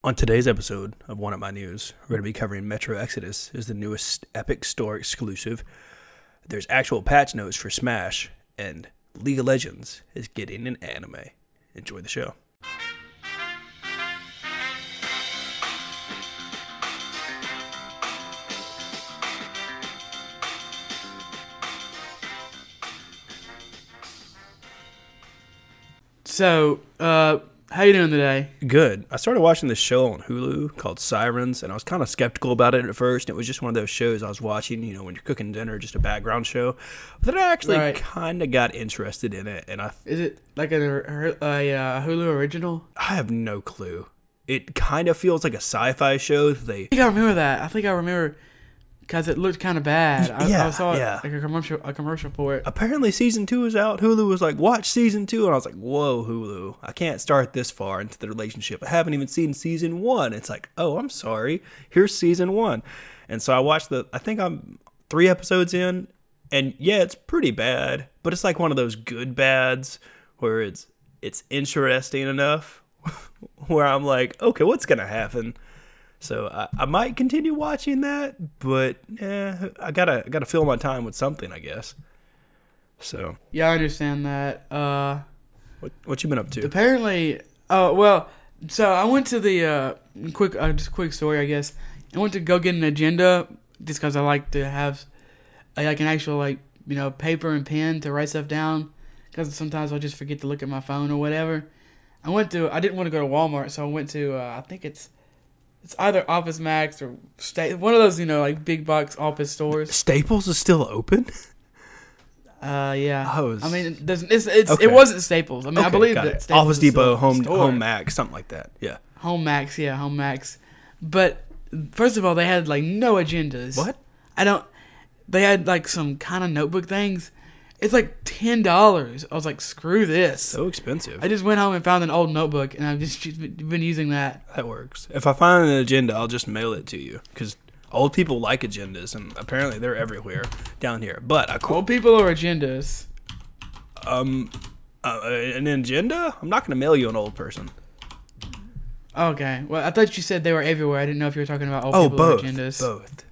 On today's episode of One of My News, we're going to be covering Metro Exodus is the newest Epic Store exclusive. There's actual patch notes for Smash, and League of Legends is getting an anime. Enjoy the show. So, how you doing today? Good. I started watching this show on Hulu called Sirens, and I was kind of skeptical about it at first. It was just one of those shows I was watching, when you're cooking dinner, just a background show. But then I actually kind of got interested in it, and Is it like a Hulu original? I have no clue. It kind of feels like a sci-fi show. I think I remember that. I think I remember because it looked kind of bad. I saw it like a commercial for it. Apparently season 2 is out. Hulu was like, watch season 2. And I was like, whoa, Hulu. I can't start this far into the relationship. I haven't even seen season 1. It's like, oh, I'm sorry. Here's season 1. And so I watched I think I'm 3 episodes in. And yeah, it's pretty bad. But it's like one of those good bads where it's interesting enough where I'm like, okay, what's going to happen? So I might continue watching that, but I gotta fill my time with something, I guess. So yeah, I understand that. What you been up to? Apparently, so I went to the quick story, I guess. I went to go get an agenda just because I like to have like an actual paper and pen to write stuff down. Because sometimes I'll just forget to look at my phone or whatever. I didn't want to go to Walmart, so I went to I think it's either Office Max or one of those, big box office stores. Staples is still open? Yeah. I mean, it wasn't Staples. I mean, I believe that Staples Office Depot, Home Max, something like that. Yeah. Home Max. But first of all, they had no agendas. What? They had some kind of notebook things. It's like $10. I was like, screw this. So expensive. I just went home and found an old notebook, and I've just been using that. That works. If I find an agenda, I'll just mail it to you. Because old people like agendas, and apparently they're everywhere down here. But old people or agendas? An agenda? I'm not going to mail you an old person. Okay. Well, I thought you said they were everywhere. I didn't know if you were talking about old people or agendas. Both.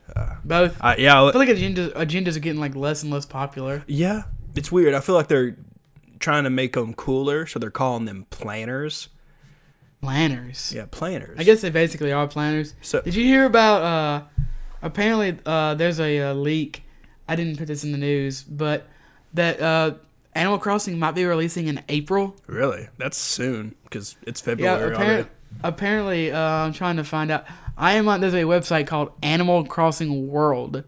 Both? Yeah. I feel like agendas are getting less and less popular. Yeah. It's weird. I feel like they're trying to make them cooler, so they're calling them planners. Planners? Yeah, planners. I guess they basically are planners. So, did you hear about, apparently there's a leak, I didn't put this in the news, but that Animal Crossing might be releasing in April? Really? That's soon, because it's February already. Apparently, I'm trying to find out. There's a website called animalcrossingworld.com.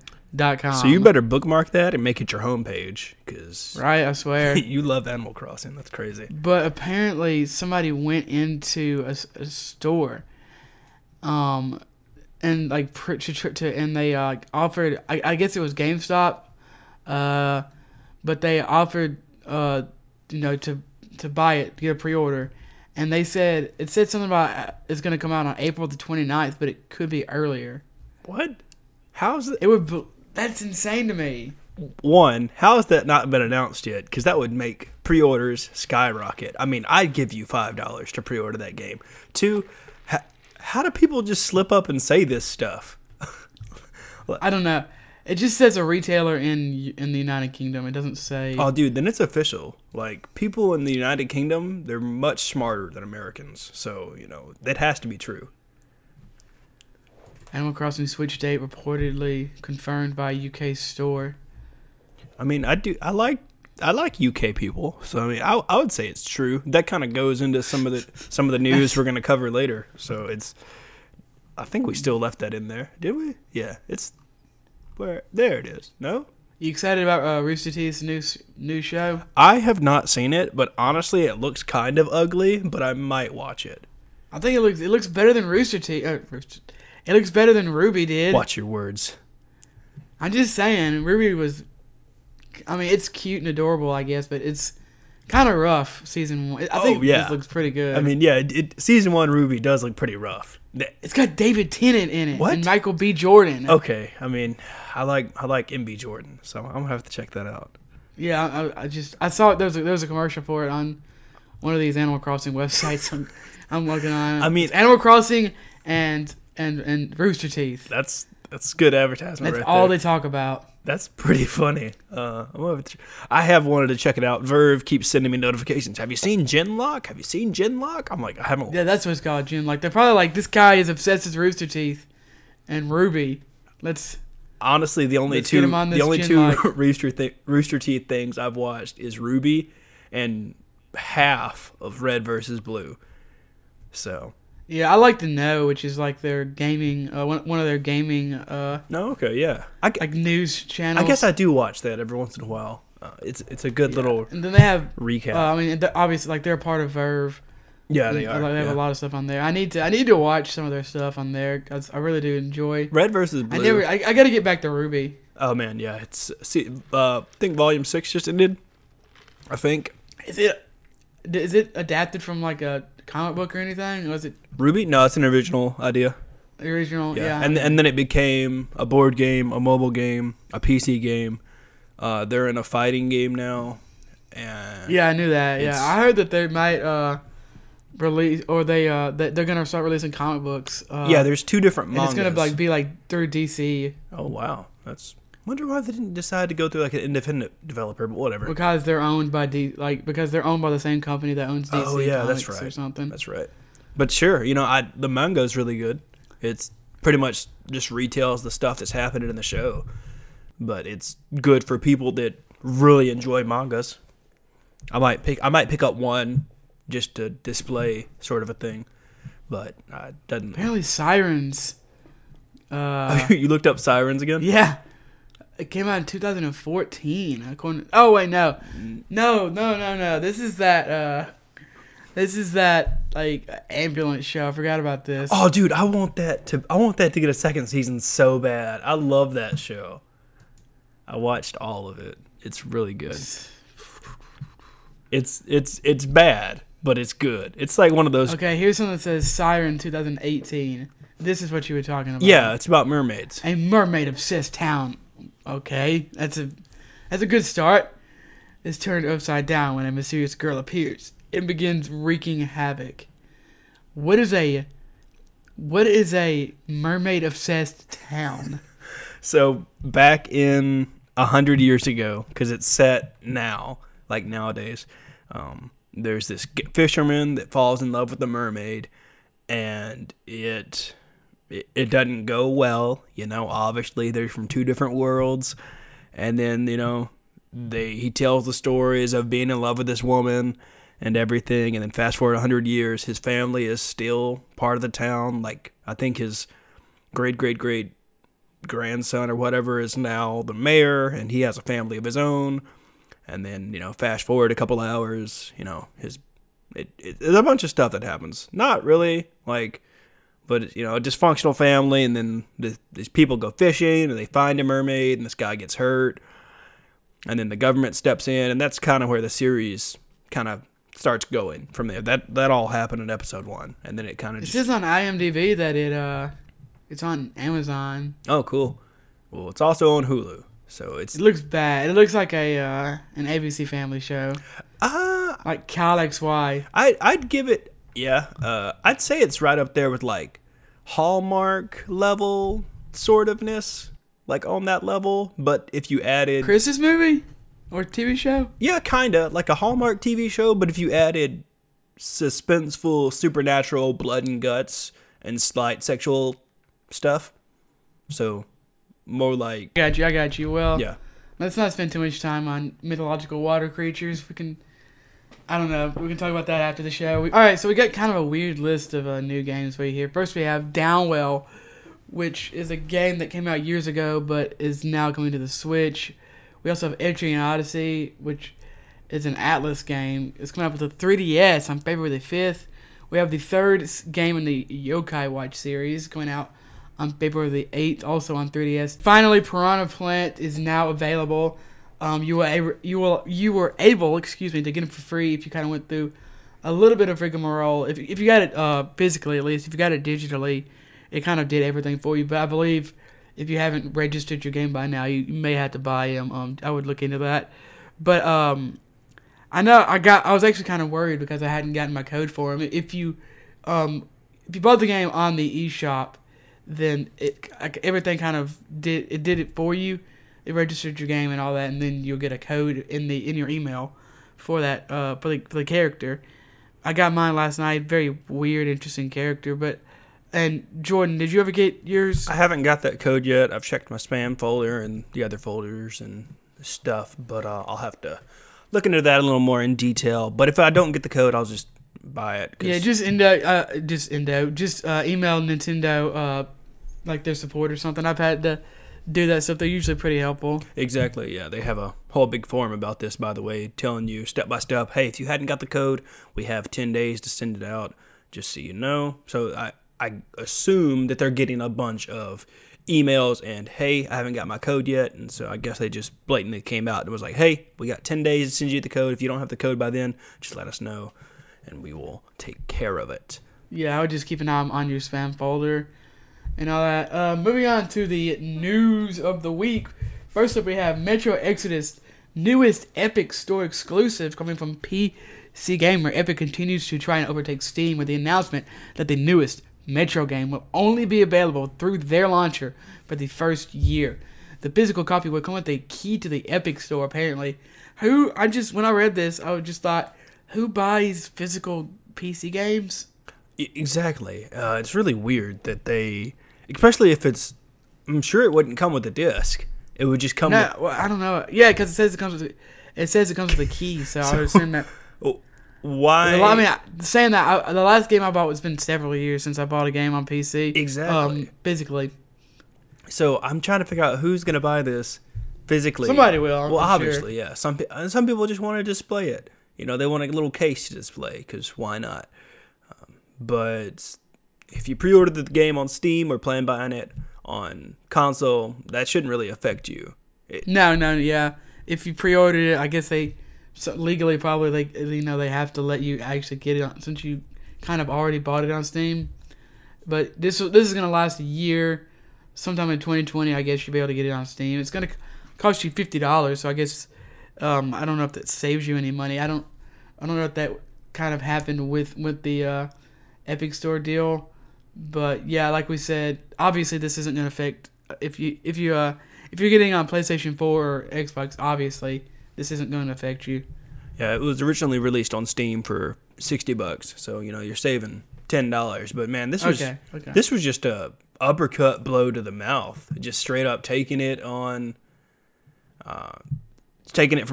So you better bookmark that and make it your homepage, because right, I swear. You love Animal Crossing. That's crazy. But apparently somebody went into a store, and and they offered. I guess it was GameStop, but they offered to buy it, to get a pre-order. And it said something about it's going to come out on April the 29th, but it could be earlier. What? How's it? That's insane to me. One, how has that not been announced yet? Because that would make pre-orders skyrocket. I mean, I'd give you $5 to pre-order that game. Two, how do people just slip up and say this stuff? I don't know. It just says a retailer in the United Kingdom. It doesn't say... Oh, dude, then it's official. People in the United Kingdom, they're much smarter than Americans. So, that has to be true. Animal Crossing Switch date reportedly confirmed by UK store. I mean, I like UK people. So, I mean, I would say it's true. That kind of goes into some of the news we're going to cover later. So, I think we still left that in there. Did we? Yeah, there it is. No? You excited about Rooster Teeth's new show? I have not seen it, but honestly, it looks kind of ugly, but I might watch it. I think it looks better than Rooster Teeth. It looks better than Ruby did. Watch your words. I'm just saying, Ruby was... I mean, it's cute and adorable, I guess, but it's kind of rough, season 1. I think this looks pretty good. I mean, yeah, season 1 Ruby does look pretty rough. It's got David Tennant in it. What? And Michael B. Jordan. Okay, I mean, I like MB Jordan, so I'm going to have to check that out. Yeah, I saw it. There was a commercial for it on one of these Animal Crossing websites. I'm looking on. I mean, Animal Crossing and Rooster Teeth. That's good advertisement. That's right all there. they talk about. That's pretty funny. I have wanted to check it out. Verve keeps sending me notifications. Have you seen Genlock? Have you seen Genlock? I'm like, I haven't. Yeah, that's what it's called, Jim. Like they're probably like, this guy is obsessed with Rooster Teeth and Ruby. Honestly, the only Let's get two him on this Rooster Teeth things I've watched is Ruby and half of Red versus Blue. So. Yeah, I like to know, which is like their gaming, one of their gaming, No, okay, yeah. like news channels. I guess I do watch that every once in a while. It's a good little and then they have recap. I mean, obviously, like they're a part of Verve. Yeah, they are. They have a lot of stuff on there. I need to watch some of their stuff on there because I really do enjoy Red versus Blue. I got to get back to Ruby. Oh man, yeah. I think Volume 6 just ended. I think. Is it adapted from like a comic book or anything? Or was it Ruby? No, it's an original idea. the original? Yeah. And then it became a board game, a mobile game, a PC game. They're in a fighting game now. And yeah, I knew that. Yeah, I heard that they might release, or that they're gonna start releasing comic books. Yeah, there's 2 different mangas. And it's gonna be like through DC. Oh wow, wonder why they didn't decide to go through like an independent developer, but whatever. Because they're owned by because they're owned by the same company that owns DC. Oh yeah, Comics that's right. Or something. That's right. But sure, the manga is really good. It's pretty much just retells the stuff that's happening in the show, but it's good for people that really enjoy mangas. I might pick up one just to display, sort of a thing, but it doesn't. Apparently, Sirens. You looked up Sirens again? Yeah. It came out in 2014. Oh wait, no. This is that like ambulance show. I forgot about this. Oh, dude, I want that to get a second season so bad. I love that show. I watched all of it. It's really good. It's bad, but it's good. It's like one of those. Okay, here's something that says Siren 2018. This is what you were talking about. Yeah, it's about mermaids. A mermaid obsessed town. Okay, that's a good start. Is turned upside down when a mysterious girl appears and begins wreaking havoc. What is a mermaid obsessed town? So back in 100 years ago, because it's set now, like nowadays, there's this fisherman that falls in love with a mermaid, and it doesn't go well. Obviously they're from 2 different worlds, and then he tells the stories of being in love with this woman and everything, and then fast forward 100 years, his family is still part of the town. Like, I think his great grandson or whatever is now the mayor, and he has a family of his own. And then fast forward a couple hours, it's a bunch of stuff that happens. Not really like, but a dysfunctional family, and then these people go fishing and they find a mermaid, and this guy gets hurt, and then the government steps in, and that's kind of where the series kind of starts going from there. That all happened in episode 1, and then it kind of. It says on IMDb that it's on Amazon. Oh, cool. Well, it's also on Hulu, so it looks bad. It looks like an ABC Family show. Like Cal XY. I'd give it. Yeah. I'd say it's right up there with like Hallmark level sort ofness, like on that level. But if you added Chris's movie or TV show, yeah, kinda like a Hallmark TV show. But if you added suspenseful, supernatural blood and guts and slight sexual stuff, so more like. I got you. Well, yeah. Let's not spend too much time on mythological water creatures. We can talk about that after the show. Alright, so we got kind of a weird list of new games for you here. First we have Downwell, which is a game that came out years ago but is now coming to the Switch. We also have Etrian Odyssey, which is an Atlas game. It's coming out with the 3DS on February the 5th. We have the third game in the Yokai Watch series coming out on February the 8th, also on 3DS. Finally, Piranha Plant is now available. You were able to get it for free if you kind of went through a little bit of rigmarole. If you got it physically, at least, if you got it digitally, it kind of did everything for you. But I believe if you haven't registered your game by now, you may have to buy them. I would look into that. But I know I was actually kind of worried because I hadn't gotten my code for them. If you if you bought the game on the eShop, then everything kind of did it for you. It registered your game and all that, and then you'll get a code in your email for that for the character. I got mine last night. Very weird, interesting character. And Jordan, did you ever get yours? I haven't got that code yet. I've checked my spam folder and the other folders and stuff, but I'll have to look into that a little more in detail. But if I don't get the code, I'll just buy it. Yeah, just email Nintendo like their support or something. I've had to do that stuff. They're usually pretty helpful. Exactly, yeah. They have a whole big forum about this, by the way, telling you step by step, hey, if you hadn't got the code, we have 10 days to send it out, just so you know. So I assume that they're getting a bunch of emails and, hey, I haven't got my code yet. And so I guess they just blatantly came out and was like, hey, we got 10 days to send you the code. If you don't have the code by then, just let us know, and we will take care of it. Yeah, I would just keep an eye on your spam folder and all that. Moving on to the news of the week. First up, we have Metro Exodus, newest Epic Store exclusive coming from PC Gamer. Epic continues to try and overtake Steam with the announcement that the newest Metro game will only be available through their launcher for the first year. The physical copy will come with a key to the Epic Store, apparently. When I read this, I just thought, who buys physical PC games? Exactly. It's really weird that they, especially if I'm sure it wouldn't come with a disc. It would just come with... Well, I don't know. Yeah, because it says it comes with a key, so I would assume that... Why? I mean, saying that, the last game I bought has been several years since I bought a game on PC. Exactly. Physically. So I'm trying to figure out who's going to buy this physically. Somebody will. Well, obviously, yeah. Some people just want to display it. You know, they want a little case to display, because why not? But if you pre-ordered the game on Steam or plan buying it on console, that shouldn't really affect you. No, yeah. If you pre-ordered it, I guess legally probably they have to let you actually get it on, since you kind of already bought it on Steam. But this is going to last a year. Sometime in 2020, I guess you'll be able to get it on Steam. It's going to cost you $50, so I guess I don't know if that saves you any money. I don't know if that kind of happened with the Epic Store deal, but yeah, like we said, obviously this isn't going to affect if you're getting on PlayStation 4 or Xbox. Obviously, this isn't going to affect you. Yeah, it was originally released on Steam for $60, so you're saving $10. But man, this was just a uppercut blow to the mouth. Just straight up taking it from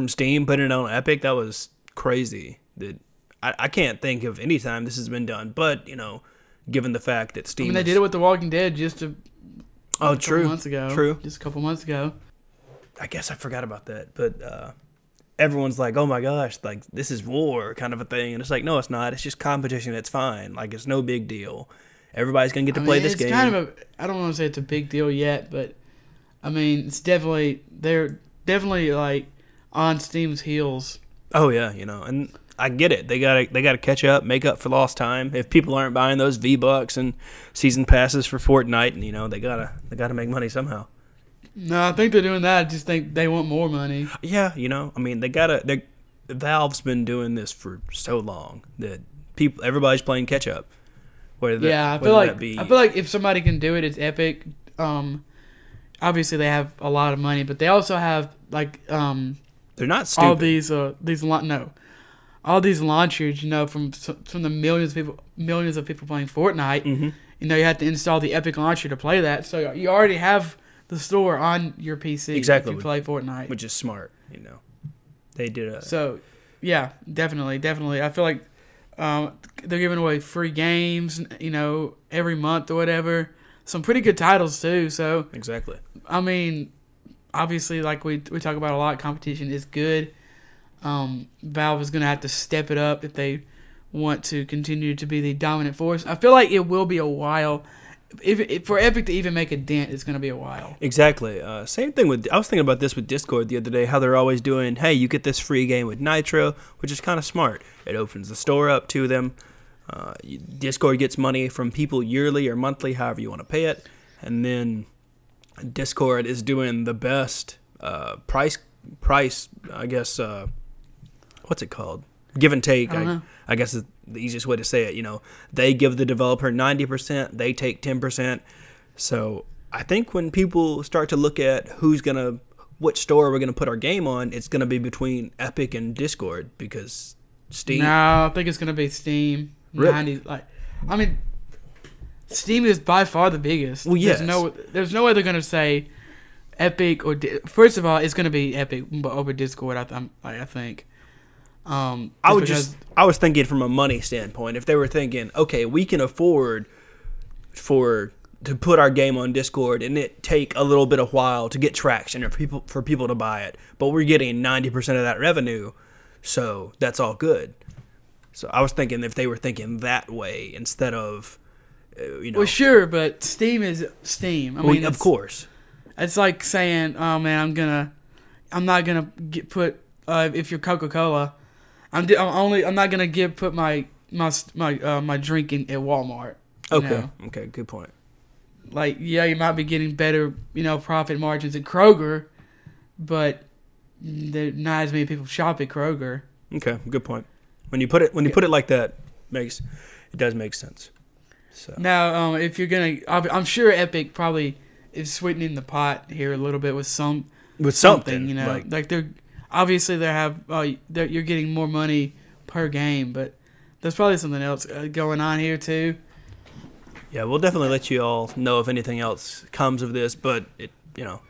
Steam, putting it on Epic. That was crazy. I can't think of any time this has been done, but given the fact that Steam, they did it with The Walking Dead just a couple months ago. True. Just a couple months ago. I guess I forgot about that, but everyone's like, "Oh my gosh, like this is war," kind of a thing, and it's like, no, it's not. It's just competition. It's fine. Like it's no big deal. Everybody's gonna get to play this game. It's kind of I don't want to say it's a big deal yet, but I mean, they're definitely like on Steam's heels. Oh yeah, and I get it. They gotta catch up, make up for lost time. If people aren't buying those V-Bucks and season passes for Fortnite, and they gotta make money somehow. No, I think they're doing that. I just think they want more money. Yeah, I mean, Valve's been doing this for so long that everybody's playing catch up. I feel like if somebody can do it, it's Epic. Obviously they have a lot of money, but they also have like they're not stupid. All these launchers, from the millions of people playing Fortnite. Mm-hmm. You have to install the Epic launcher to play that, so you already have the store on your PC. Exactly. If you play Fortnite, which is smart. They did So, yeah, definitely. I feel like they're giving away free games, every month or whatever. Some pretty good titles too. So exactly. I mean, obviously, like we talk about a lot, competition is good. Valve is going to have to step it up if they want to continue to be the dominant force. I feel like it will be a while. For Epic to even make a dent, it's going to be a while. Exactly. Same thing I was thinking about this with Discord the other day, how they're always doing, hey, you get this free game with Nitro, which is kind of smart. It opens the store up to them. Discord gets money from people yearly or monthly, however you want to pay it. And then Discord is doing the best price, I guess, what's it called? Give and take, I guess the easiest way to say it. They give the developer 90%, they take 10%. So I think when people start to look at which store we're gonna put our game on, it's gonna be between Epic and Discord, because Steam. No, I think it's gonna be Steam. Really? Steam is by far the biggest. Well, yes. There's no way they're gonna say Epic or first of all, it's gonna be Epic over Discord. I think. I was thinking from a money standpoint. If they were thinking, okay, we can afford to put our game on Discord and it take a little bit of while to get traction or for people to buy it, but we're getting 90% of that revenue, so that's all good. So I was thinking if they were thinking that way instead of, Well, sure, but Steam is Steam. I mean, of course. It's like saying, "Oh man, I'm not gonna put if you're Coca-Cola, I'm not gonna put my drink in at Walmart." Okay, good point. Like, yeah, you might be getting better, profit margins at Kroger, but there not as many people shop at Kroger. Okay, good point. When you put it like that, it does make sense. So now, if you're gonna, I'm sure Epic probably is sweetening the pot here a little bit with something. Like they're obviously you're getting more money per game, but there's probably something else going on here too. Yeah, we'll definitely let you all know if anything else comes of this, but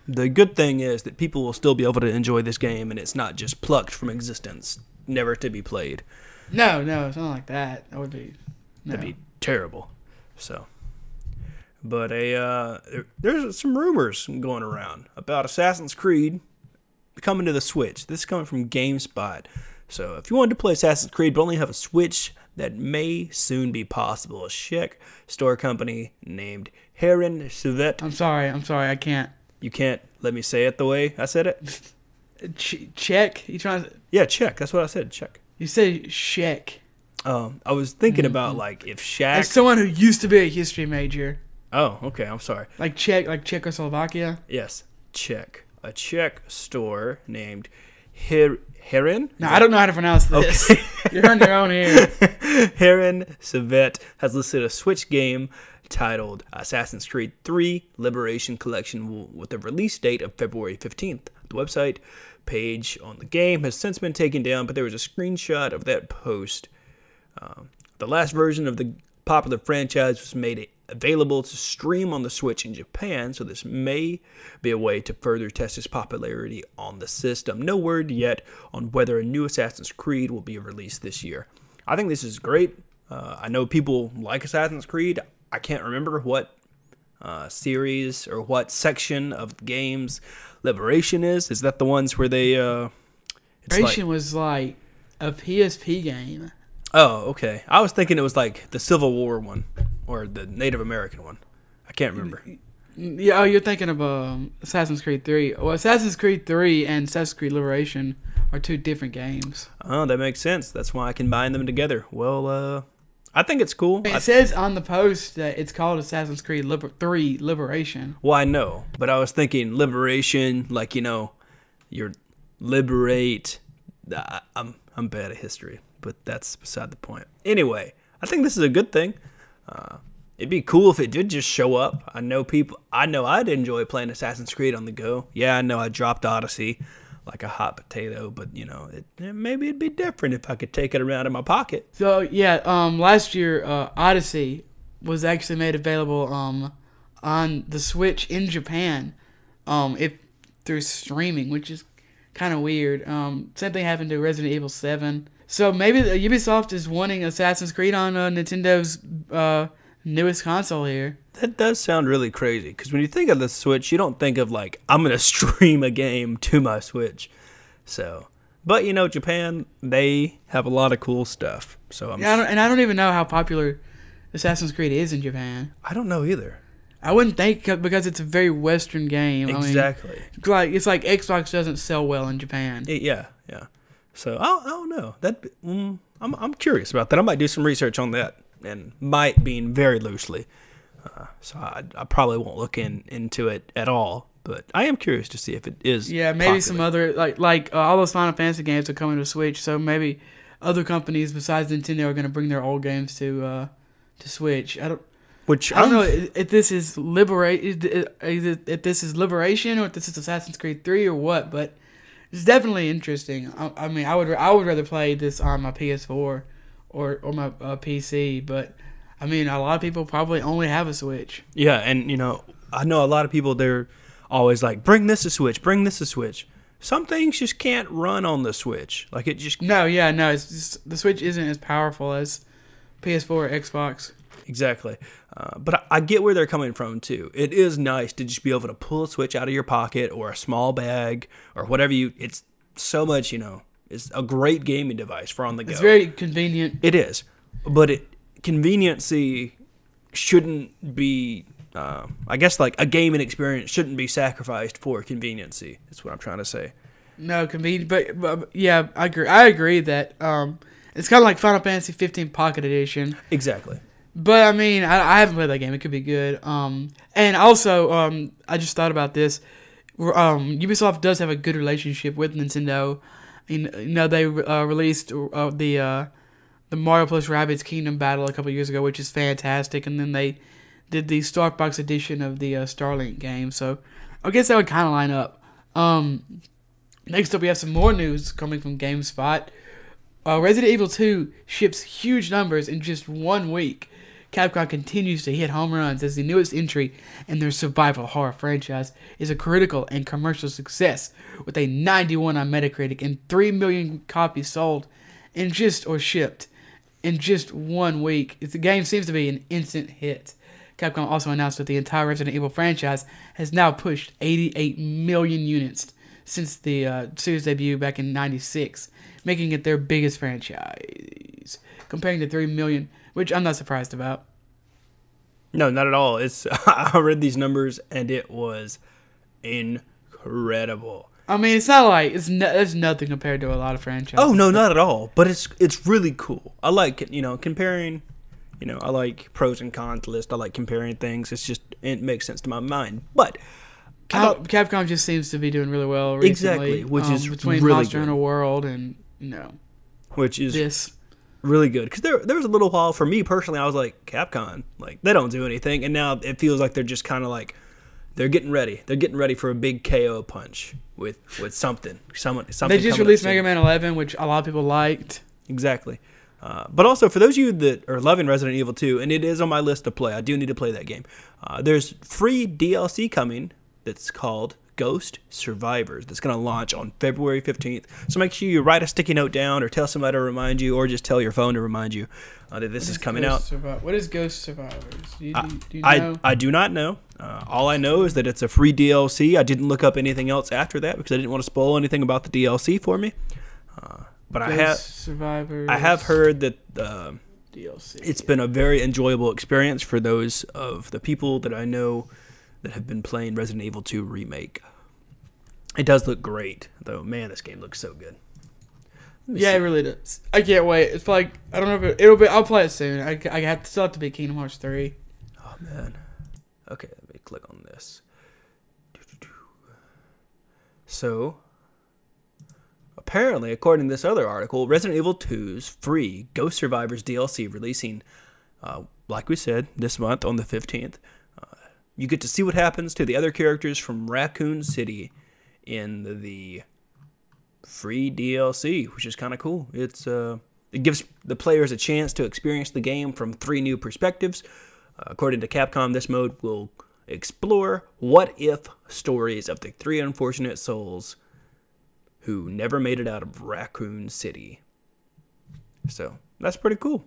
the good thing is that people will still be able to enjoy this game, and it's not just plucked from existence, never to be played. No, it's not like that. That'd be terrible. So, but there's some rumors going around about Assassin's Creed coming to the Switch. This is coming from GameSpot. So if you wanted to play Assassin's Creed but only have a Switch, that may soon be possible. A Czech store company named Heron Suvet. I'm sorry, I can't. You can't let me say it the way I said it? Czech? You trying to... Yeah, Czech. That's what I said, Czech. You said Czech. I was thinking about, like, if Shaq... As someone who used to be a history major. Oh, okay, I'm sorry. Like Czechoslovakia? Yes, Czech. A Czech store named Heron? No, I don't know how to pronounce this. Okay. You're on your own here. Heron Suvet has listed a Switch game titled Assassin's Creed 3 Liberation Collection with a release date of February 15th. The website page on the game has since been taken down, but there was a screenshot of that post. The last version of the popular franchise was made available to stream on the Switch in Japan, so this may be a way to further test its popularity on the system. No word yet on whether a new Assassin's Creed will be released this year. I think this is great. I know people like Assassin's Creed. I can't remember what series or what section of the games Liberation is. Is that the ones where they... Liberation was like a PSP game. Oh, okay. I was thinking it was like the Civil War one or the Native American one. I can't remember. Yeah, you're thinking of Assassin's Creed 3. Well, Assassin's Creed 3 and Assassin's Creed Liberation are two different games. Oh, that makes sense. That's why I combine them together. Well, I think it's cool. It says on the post that it's called Assassin's Creed 3 Liberation. Well, I know, but I was thinking liberation, like, you're liberate. I'm bad at history, but that's beside the point. Anyway, I think this is a good thing. It'd be cool if it did just show up. I know I'd enjoy playing Assassin's Creed on the go. Yeah, I know I dropped Odyssey like a hot potato, but maybe it'd be different if I could take it around in my pocket. So yeah, last year Odyssey was actually made available on the Switch in Japan, through streaming, which is kind of weird. Same thing happened to Resident Evil 7. So maybe Ubisoft is wanting Assassin's Creed on Nintendo's newest console here. That does sound really crazy, because when you think of the Switch, you don't think of, like, I'm going to stream a game to my Switch. So, but, Japan, they have a lot of cool stuff. So I don't even know how popular Assassin's Creed is in Japan. I don't know either. I wouldn't think, because it's a very Western game. Exactly. I mean, it's like Xbox doesn't sell well in Japan. Yeah. So I don't know. I'm curious about that. I might do some research on that, and might being very loosely. So I probably won't look into it at all, but I am curious to see if it is. Yeah, maybe popular. Some other like all those Final Fantasy games are coming to Switch, so maybe other companies besides Nintendo are going to bring their old games to Switch. I don't know if this is if this is Liberation or if this is Assassin's Creed 3 or what, but it's definitely interesting. I mean, I would rather play this on my PS4 or my PC, but I mean, a lot of people probably only have a Switch. Yeah, and I know a lot of people, they're always like, bring this to Switch, bring this to Switch. Some things just can't run on the Switch. Like, it just... No, it's just, the Switch isn't as powerful as PS4 or Xbox. Exactly. But I get where they're coming from, too. It is nice to just be able to pull a Switch out of your pocket or a small bag or whatever it's so much, it's a great gaming device for on the go. It's very convenient. It is. But conveniency shouldn't be... I guess like a gaming experience shouldn't be sacrificed for conveniency. That's what I'm trying to say. No, convenient, but yeah, I agree. I agree that it's kind of like Final Fantasy 15 Pocket Edition. Exactly. But I mean, I haven't played that game. It could be good. And also, I just thought about this. Ubisoft does have a good relationship with Nintendo. They released the Mario plus Rabbids Kingdom Battle a couple years ago, which is fantastic, and then they did the Starbox edition of the Starlink game, so I guess that would kind of line up. Next up, we have some more news coming from GameSpot. Resident Evil 2 ships huge numbers in just 1 week. Capcom continues to hit home runs as the newest entry in their survival horror franchise is a critical and commercial success, with a 91 on Metacritic and 3 million copies sold shipped in just 1 week. The game seems to be an instant hit. Capcom also announced that the entire Resident Evil franchise has now pushed 88 million units since the series debut back in '96, making it their biggest franchise, comparing to 3 million, which I'm not surprised about. No, not at all. I read these numbers and it was incredible. I mean, it's not like there's nothing compared to a lot of franchises. Oh no, not at all. But it's really cool. I like comparing. I like pros and cons list. I like comparing things. It makes sense to my mind. But Capcom just seems to be doing really well recently. Exactly, which is between really Monster good. Hunter World and which is really good, because there was a little while for me personally. I was like, Capcom, like, they don't do anything, and now it feels like they're just kind of like they're getting ready. They're getting ready for a big KO punch with something. They just released Mega Man 11, which a lot of people liked. Exactly. But also, for those of you that are loving Resident Evil 2, and it is on my list to play, I do need to play that game. There's free DLC coming that's called Ghost Survivors that's going to launch on February 15th. So make sure you write a sticky note down or tell somebody to remind you, or just tell your phone to remind you that this is coming out. What is Ghost Survivors? Do you know? I do not know. All I know is that it's a free DLC. I didn't look up anything else after that because I didn't want to spoil anything about the DLC for me. But I have heard that DLC. It's been a very enjoyable experience for those of the people that I know that have been playing Resident Evil 2 Remake. It does look great, though. Man, this game looks so good. Yeah, it really does. I can't wait. It's like, I don't know if it'll be. I'll play it soon. I still have to beat Kingdom Hearts 3. Oh man. Okay, let me click on this. So, apparently, according to this other article, Resident Evil 2's free Ghost Survivors DLC releasing, like we said, this month on the 15th. You get to see what happens to the other characters from Raccoon City in the free DLC, which is kind of cool. It gives the players a chance to experience the game from 3 new perspectives. According to Capcom, this mode will explore what-if stories of the 3 unfortunate souls who never made it out of Raccoon City. So, that's pretty cool.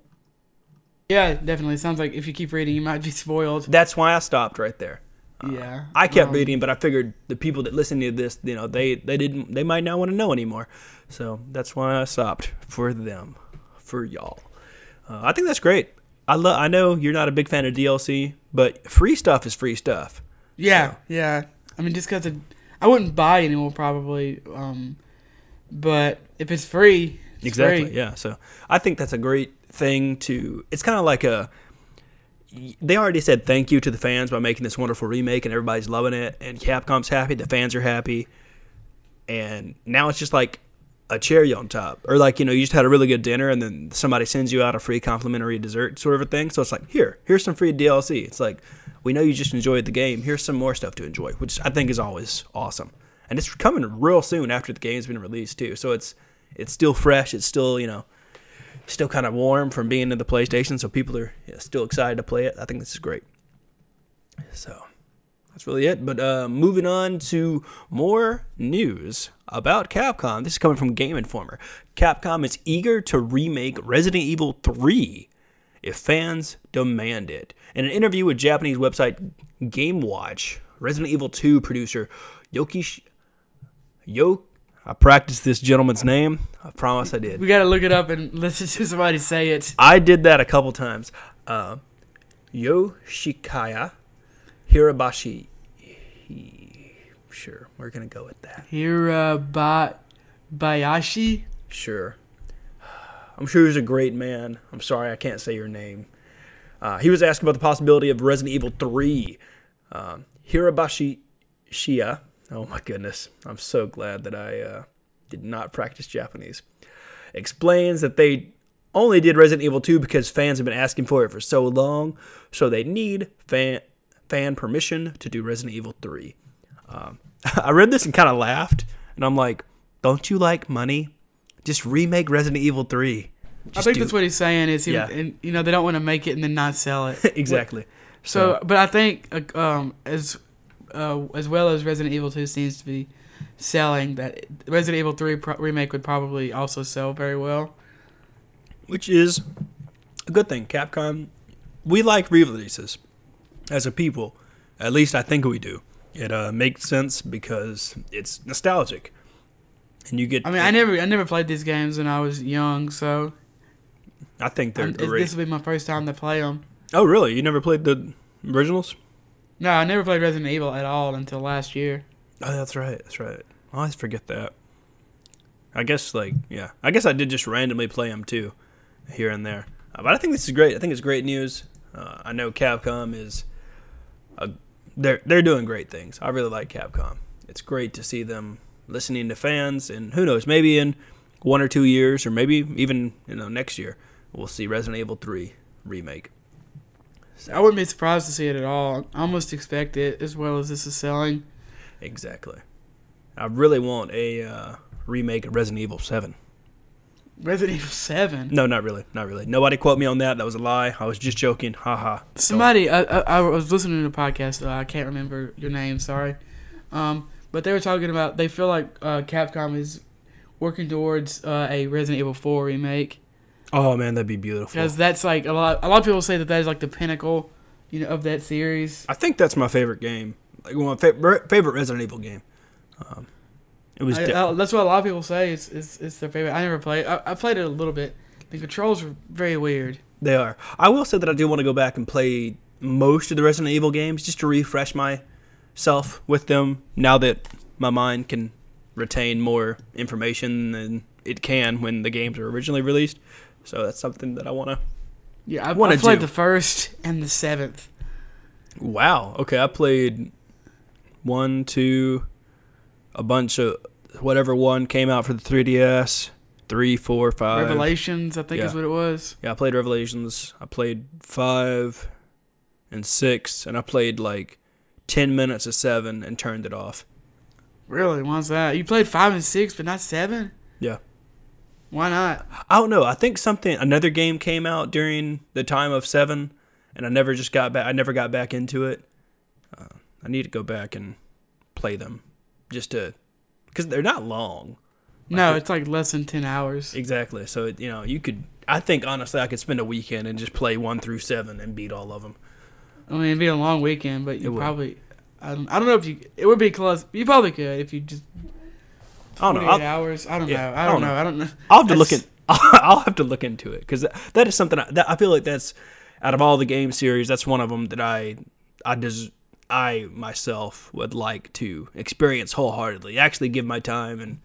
Yeah, definitely. Sounds like if you keep reading, you might be spoiled. That's why I stopped right there. Yeah. I kept reading, but I figured the people that listen to this, they might not want to know anymore. So that's why I stopped for them, for y'all. I think that's great. I know you're not a big fan of DLC, but free stuff is free stuff. Yeah, so. Yeah. I mean, just because I wouldn't buy anymore probably, but if it's free, it's exactly. free. Yeah. So I think that's a great thing to. It's kind of like they already said thank you to the fans by making this wonderful remake, and everybody's loving it, and Capcom's happy, the fans are happy, and now it's just like a cherry on top. Or like, you just had a really good dinner and then somebody sends you out a free complimentary dessert sort of a thing. So it's like, here's some free DLC. It's like, we know you just enjoyed the game. Here's some more stuff to enjoy, which I think is always awesome. And it's coming real soon after the game's been released too. So it's still fresh. It's still, still kind of warm from being in the PlayStation. So people are still excited to play it. I think this is great. So that's really it. But moving on to more news about Capcom. This is coming from Game Informer. Capcom is eager to remake Resident Evil 3 if fans demand it. In an interview with Japanese website GameWatch, Resident Evil 2 producer I practiced this gentleman's name. I promise I did. We got to look it up and listen to somebody say it. I did that a couple times. Yoshikaya Hirabashi. Sure, we're going to go with that. Hirabayashi? Sure. I'm sure he's a great man. I'm sorry, I can't say your name. He was asking about the possibility of Resident Evil 3. Hirabashi Shia. Oh my goodness. I'm so glad that I did not practice Japanese. Explains that they only did Resident Evil 2 because fans have been asking for it for so long, so they need fan permission to do Resident Evil 3. I read this and kind of laughed, and I'm like, don't you like money? Just remake Resident Evil 3. I think that's what he's saying is, they don't want to make it and then not sell it. Exactly. So, but I think as well as Resident Evil 2 seems to be selling, that Resident Evil 3 remake would probably also sell very well. Which is a good thing. Capcom, we like re-releases as a people. At least I think we do. It makes sense because it's nostalgic. And you get... I never played these games when I was young, so... I think they're great. This will be my first time to play them. Oh, really? You never played the originals? No, I never played Resident Evil at all until last year. Oh, that's right. I always forget that. I guess I did just randomly play them, too, here and there. But I think this is great. I think it's great news. I know Capcom is... They're doing great things. I really like Capcom. It's great to see them listening to fans, and who knows, maybe in 1 or 2 years, or maybe even next year, we'll see Resident Evil 3 remake. So, I wouldn't be surprised to see it at all. I almost expect it, as well as this is selling. Exactly. I really want a remake of Resident Evil 7. Resident Evil 7? No, not really. Nobody quote me on that. That was a lie. I was just joking. Ha. Somebody, I was listening to a podcast. I can't remember your name. Sorry. But they were talking about, they feel like Capcom is working towards a Resident Evil 4 remake. Oh man, that'd be beautiful. Because that's like a lot of people say that is like the pinnacle, of that series. I think that's my favorite game. Like my favorite Resident Evil game. It was. That's what a lot of people say. It's their favorite. I never played. I played it a little bit. The controls are very weird. They are. I will say that I do want to go back and play most of the Resident Evil games just to refresh myself with them. Now that my mind can retain more information than it can when the games were originally released. So that's something that I want to. Yeah, I played the first and the 7th. Wow. Okay, I played 1, 2, a bunch of whatever one came out for the 3DS. 3, 4, 5. Revelations, I think is what it was. Yeah, I played Revelations. I played 5 and 6, and I played like 10 minutes of 7 and turned it off. Really? Why's that? You played 5 and 6, but not 7? Yeah. Why not? I don't know. I think another game came out during the time of 7, and I never got back into it. I need to go back and play them, just to, because they're not long. No, it's like less than 10 hours. Exactly. So you could. I think honestly, I could spend a weekend and just play 1 through 7 and beat all of them. I mean, it'd be a long weekend, but you probably. I don't know if you. It would be close. You probably could if you just. I don't know. 8 hours. I don't know. I don't know. I'll have to look I'll have to look into it because that is something that I feel like that's out of all the game series, that's one of them that I myself would like to experience wholeheartedly. Actually, give my time, and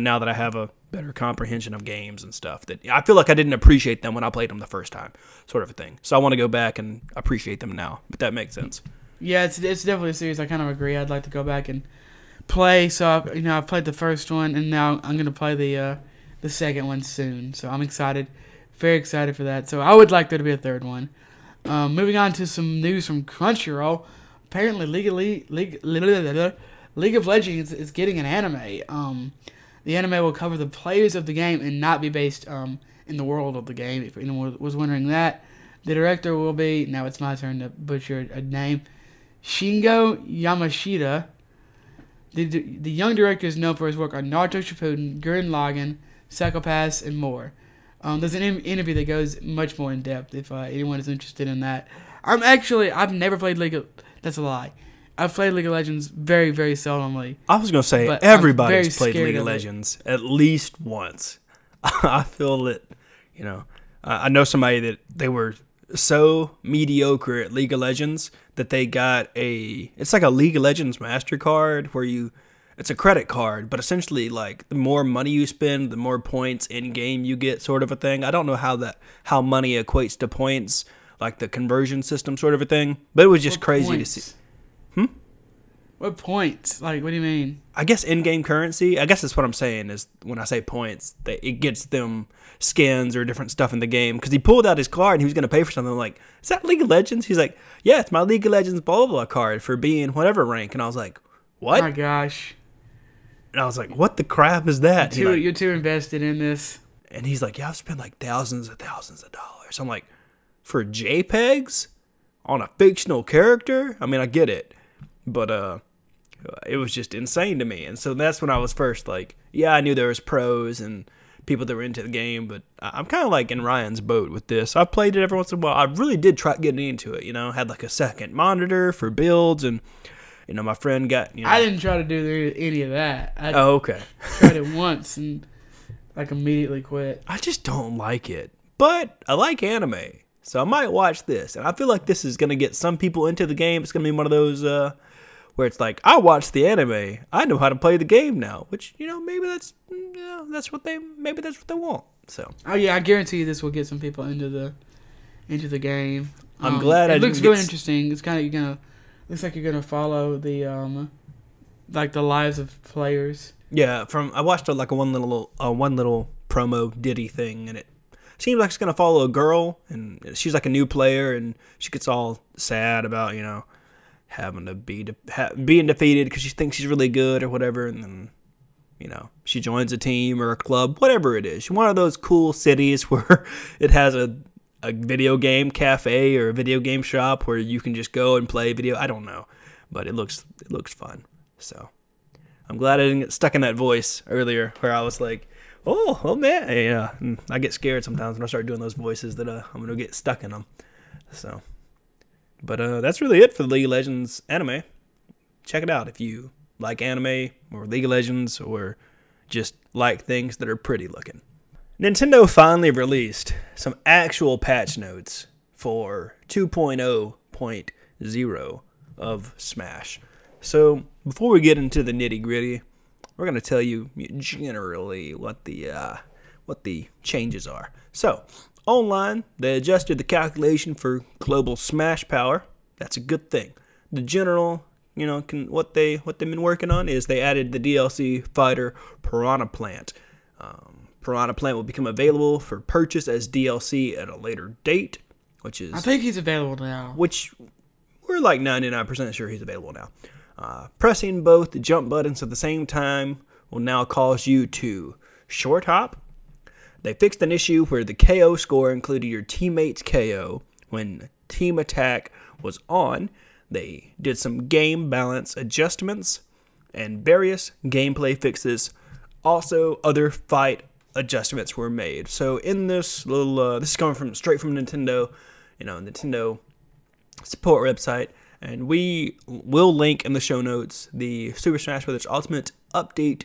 now that I have a better comprehension of games and stuff, that I feel like I didn't appreciate them when I played them the first time, sort of a thing. So I want to go back and appreciate them now. But that makes sense. Yeah, it's definitely a series I kind of agree. I'd like to go back and play. So I've played the first one, and now I'm gonna play the the second one soon. So I'm excited, very excited for that. So I would like there to be a third one. Moving on to some news from Crunchyroll. Apparently, League of Legends is getting an anime. The anime will cover the players of the game and not be based in the world of the game. If anyone was wondering that, the director will be, now it's my turn to butcher a name, Shingo Yamashita. The young director is known for his work on Naruto Shippuden, Gurren Lagann, Psycho Pass, and more. There's an interview that goes much more in depth if anyone is interested in that. I've never played that's a lie. I've played League of Legends very, very seldomly. I was going to say, everybody's played League of Legends at least once. I feel that, I know somebody that they were so mediocre at League of Legends that they got it's like a League of Legends MasterCard where it's a credit card, but essentially like the more money you spend, the more points in game you get, sort of a thing. I don't know how money equates to points, like the conversion system sort of a thing, but it was just crazy to see. What points? Like, what do you mean? I guess in-game currency. I guess that's what I'm saying is when I say points, that it gets them skins or different stuff in the game. Because he pulled out his card and he was going to pay for something. I'm like, is that League of Legends? He's like, yeah, it's my League of Legends blah, blah, blah card for being whatever rank. And I was like, what? Oh my gosh. And I was like, what the crap is that? You're too invested in this. And he's like, yeah, I've spent like thousands of dollars. I'm like, for JPEGs? On a fictional character? I mean, I get it. But, it was just insane to me. And so that's when I was first like, yeah, I knew there was pros and people that were into the game, but I'm kind of like in Ryan's boat with this. I've played it every once in a while. I really did try getting into it, had like a second monitor for builds and, my friend got, I didn't try to do any of that. Oh, okay. Tried it once and like immediately quit. I just don't like it, but I like anime. So I might watch this. And I feel like this is going to get some people into the game. It's going to be one of those, where it's like, I watched the anime, I know how to play the game now, which maybe that's what they want. So oh yeah, I guarantee you this will get some people into the game. I'm glad it looks really interesting. It's kind of looks like you're gonna follow the like the lives of players. Yeah, I watched like one little promo ditty thing, and it seems like it's gonna follow a girl, and she's like a new player, and she gets all sad about having to being defeated because she thinks she's really good or whatever, and then she joins a team or a club, whatever it is. She's one of those cool cities where it has a video game cafe or a video game shop where you can just go and play video. I don't know, but it looks fun. So I'm glad I didn't get stuck in that voice earlier where I was like, oh man, yeah. I get scared sometimes when I start doing those voices that I'm gonna get stuck in them. So. But that's really it for the League of Legends anime. Check it out if you like anime or League of Legends or just like things that are pretty looking. Nintendo finally released some actual patch notes for 2.0.0 of Smash. So before we get into the nitty gritty, we're going to tell you generally what the changes are. So online, they adjusted the calculation for global smash power. That's a good thing. The general, what they've been working on is they added the DLC fighter Piranha Plant. Piranha Plant will become available for purchase as DLC at a later date, which is... I think he's available now. Which we're like 99% sure he's available now. Pressing both the jump buttons at the same time will now cause you to short hop. They fixed an issue where the KO score included your teammate's KO when team attack was on. They did some game balance adjustments and various gameplay fixes. Also, other fight adjustments were made. So in this little, this is coming straight from Nintendo, Nintendo support website, and we will link in the show notes the Super Smash Bros. Ultimate Update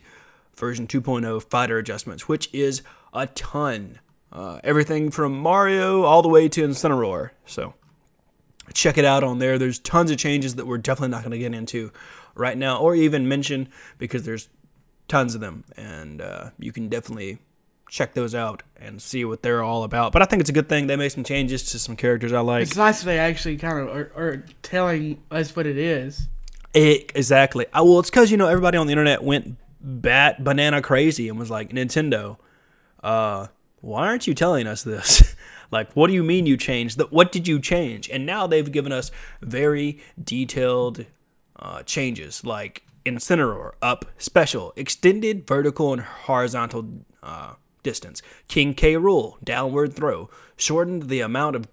version 2.0 fighter adjustments, which is a ton. Everything from Mario all the way to Incineroar. So check it out on there. There's tons of changes that we're definitely not going to get into right now or even mention because there's tons of them. And you can definitely check those out and see what they're all about. But I think it's a good thing. They made some changes to some characters I like. It's nice that they actually kind of are telling us what it is. Exactly. Well, it's because, everybody on the internet went banana crazy and was like, Nintendo, why aren't you telling us this? Like, what do you mean you changed? What did you change? And now they've given us very detailed changes, like Incineroar, up, special, extended vertical and horizontal distance. King K. Rool, downward throw, shortened the amount of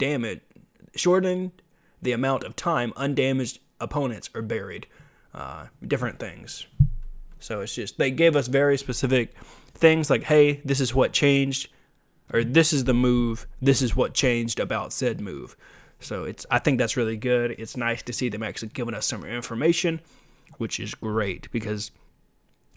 time undamaged opponents are buried. Different things. So it's just, they gave us very specific things like, hey, this is what changed, or this is the move, this is what changed about said move. So I think that's really good. It's nice to see them actually giving us some information, which is great, because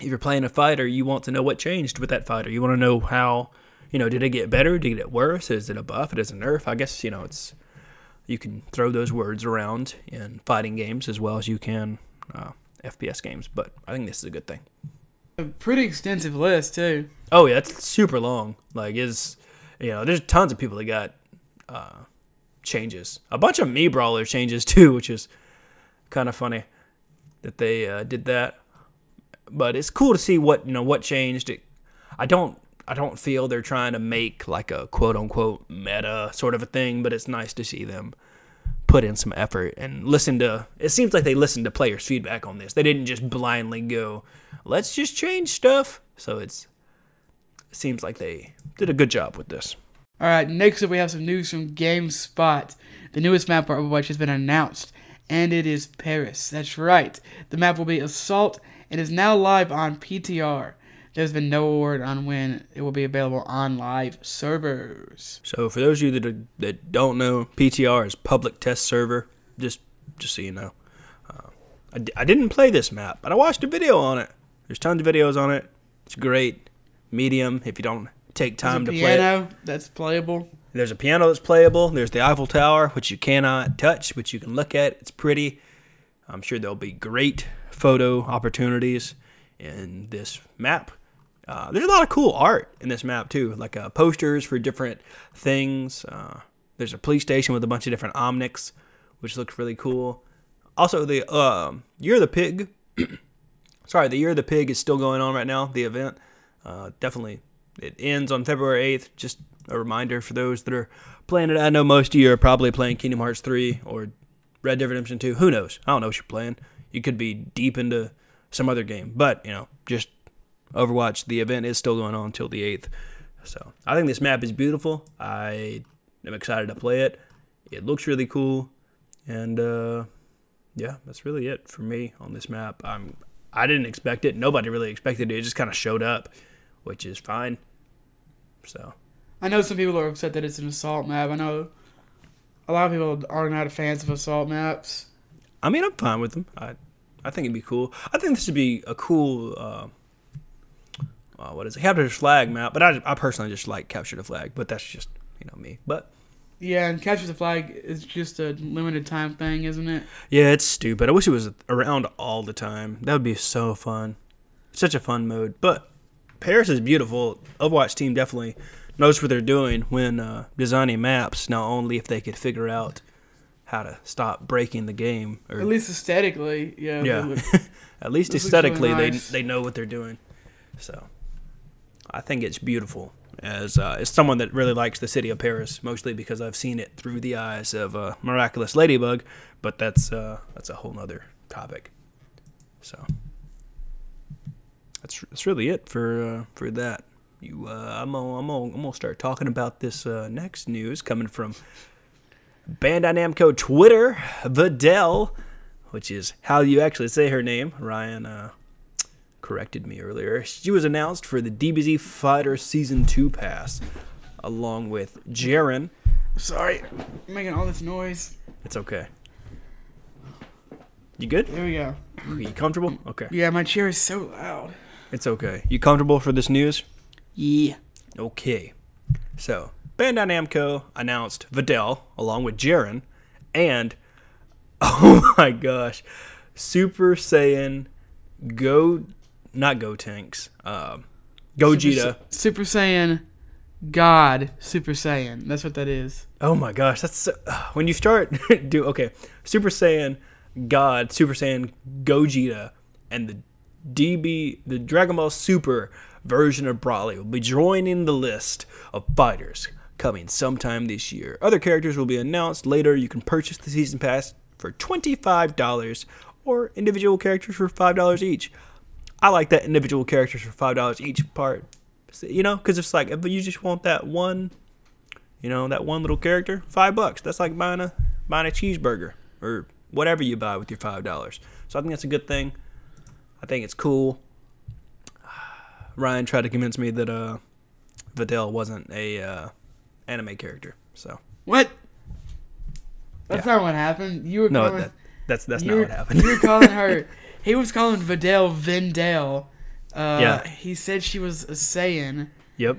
if you're playing a fighter, you want to know what changed with that fighter. You want to know how, did it get better? Did it get worse? Is it a buff? Is it a nerf? I guess, you can throw those words around in fighting games as well as you can FPS games, but I think this is a good thing. A pretty extensive list, too. Oh, yeah, it's super long. Like, there's tons of people that got changes. A bunch of Mii Brawler changes, too, which is kind of funny that they did that. But it's cool to see what changed. I don't feel they're trying to make like a quote-unquote meta sort of a thing, but it's nice to see them put in some effort and it seems like they listened to players' feedback on this. They didn't just blindly go, let's just change stuff. So it seems like they did a good job with this. All right, next up we have some news from GameSpot. The newest map for Overwatch has been announced, and it is Paris. That's right. The map will be Assault and is now live on PTR. There's been no word on when it will be available on live servers. So for those of you that don't know, PTR is Public Test Server, just so you know. I didn't play this map, but I watched a video on it. There's tons of videos on it. It's great. Medium, if you don't take time to play it. There's a piano that's playable. There's a piano that's playable. There's the Eiffel Tower, which you cannot touch, but you can look at. It's pretty. I'm sure there'll be great photo opportunities in this map. There's a lot of cool art in this map, too, like posters for different things. There's a police station with a bunch of different Omnics, which looks really cool. Also, the Year of the Pig. Sorry, the Year of the Pig is still going on right now, the event. Definitely, it ends on February 8th. Just a reminder for those that are playing it. I know most of you are probably playing Kingdom Hearts 3 or Red Dead Redemption 2. Who knows? I don't know what you're playing. You could be deep into some other game. But, just Overwatch, the event is still going on until the 8th. So I think this map is beautiful. I am excited to play it. It looks really cool. And yeah, that's really it for me on this map. I didn't expect it. Nobody really expected it. It just kind of showed up, which is fine. So I know some people are upset that it's an Assault map. I know a lot of people are not fans of Assault maps. I mean, I'm fine with them. I think it'd be cool. I think this would be a cool Capture the Flag map, but I personally just like Capture the Flag, but that's just, me. But yeah, and Capture the Flag is just a limited time thing, isn't it? Yeah, it's stupid. I wish it was around all the time. That would be so fun. Such a fun mode. But Paris is beautiful. Overwatch team definitely knows what they're doing when designing maps, not only if they could figure out how to stop breaking the game. Or, at least aesthetically, yeah. Yeah. At least aesthetically, really nice. they know what they're doing. So I think it's beautiful. As someone that really likes the city of Paris, mostly because I've seen it through the eyes of Miraculous Ladybug, but that's a whole nother topic. So that's really it for that. I'm gonna start talking about this next news coming from Bandai Namco Twitter. Videl, which is how you actually say her name. Ryan corrected me earlier. She was announced for the DBZ Fighter Season 2 pass, along with Jaren. Sorry, I'm making all this noise. It's okay. You good? There we go. You comfortable? Okay. Yeah, my chair is so loud. It's okay. You comfortable for this news? Yeah. Okay. So, Bandai Namco announced Videl, along with Jaren, and, oh my gosh, Super Saiyan not Gotenks, Gogeta. Super Saiyan God Super Saiyan. That's what that is. Oh my gosh, that's when you start Super Saiyan God, Super Saiyan Gogeta, and the Dragon Ball Super version of Brawley will be joining the list of fighters coming sometime this year. Other characters will be announced later. You can purchase the season pass for $25 or individual characters for $5 each. I like that individual characters for $5 each part, because it's like if you just want that one, that one little character, $5. That's like buying a cheeseburger or whatever you buy with your $5. So I think that's a good thing. I think it's cool. Ryan tried to convince me that Videl wasn't a anime character. So what? That's not what happened. You were calling, that's not what happened. You were calling her. He was calling Videl Vendel. He said she was a Saiyan. Yep.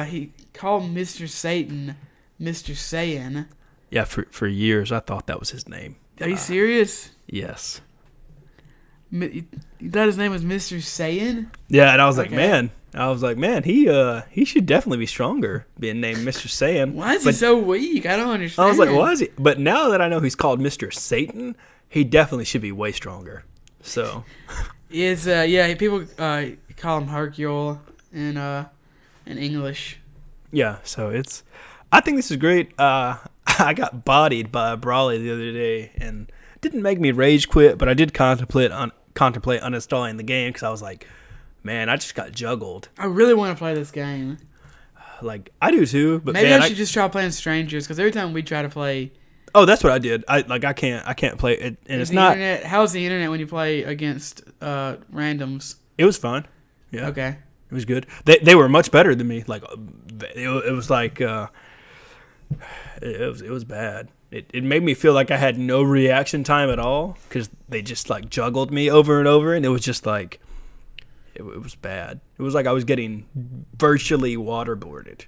He called Mr. Satan Mr. Saiyan. Yeah, for years I thought that was his name. Are you serious? Yes. You thought his name was Mr. Saiyan? Yeah, and I was like, man, he should definitely be stronger, being named Mr. Saiyan. Why is he so weak? I don't understand. I was like, why is he? But now that I know he's called Mr. Satan, he definitely should be way stronger. So, people call him Hercule in English. Yeah, so I think this is great. I got bodied by a Brawley the other day, and it didn't make me rage quit, but I did contemplate uninstalling the game because I was like, man, I just got juggled. I really want to play this game. Like, I do too, but maybe I should just try playing Strangers, because every time we try to play... Oh, that's what I did. I can't play it, and it's not... How's the internet when you play against randoms? It was fun. Yeah. Okay. It was good. They were much better than me. Like, it was like... It was bad. It made me feel like I had no reaction time at all, because they just like juggled me over and over, and it was just like... It was bad. It was like I was getting virtually waterboarded.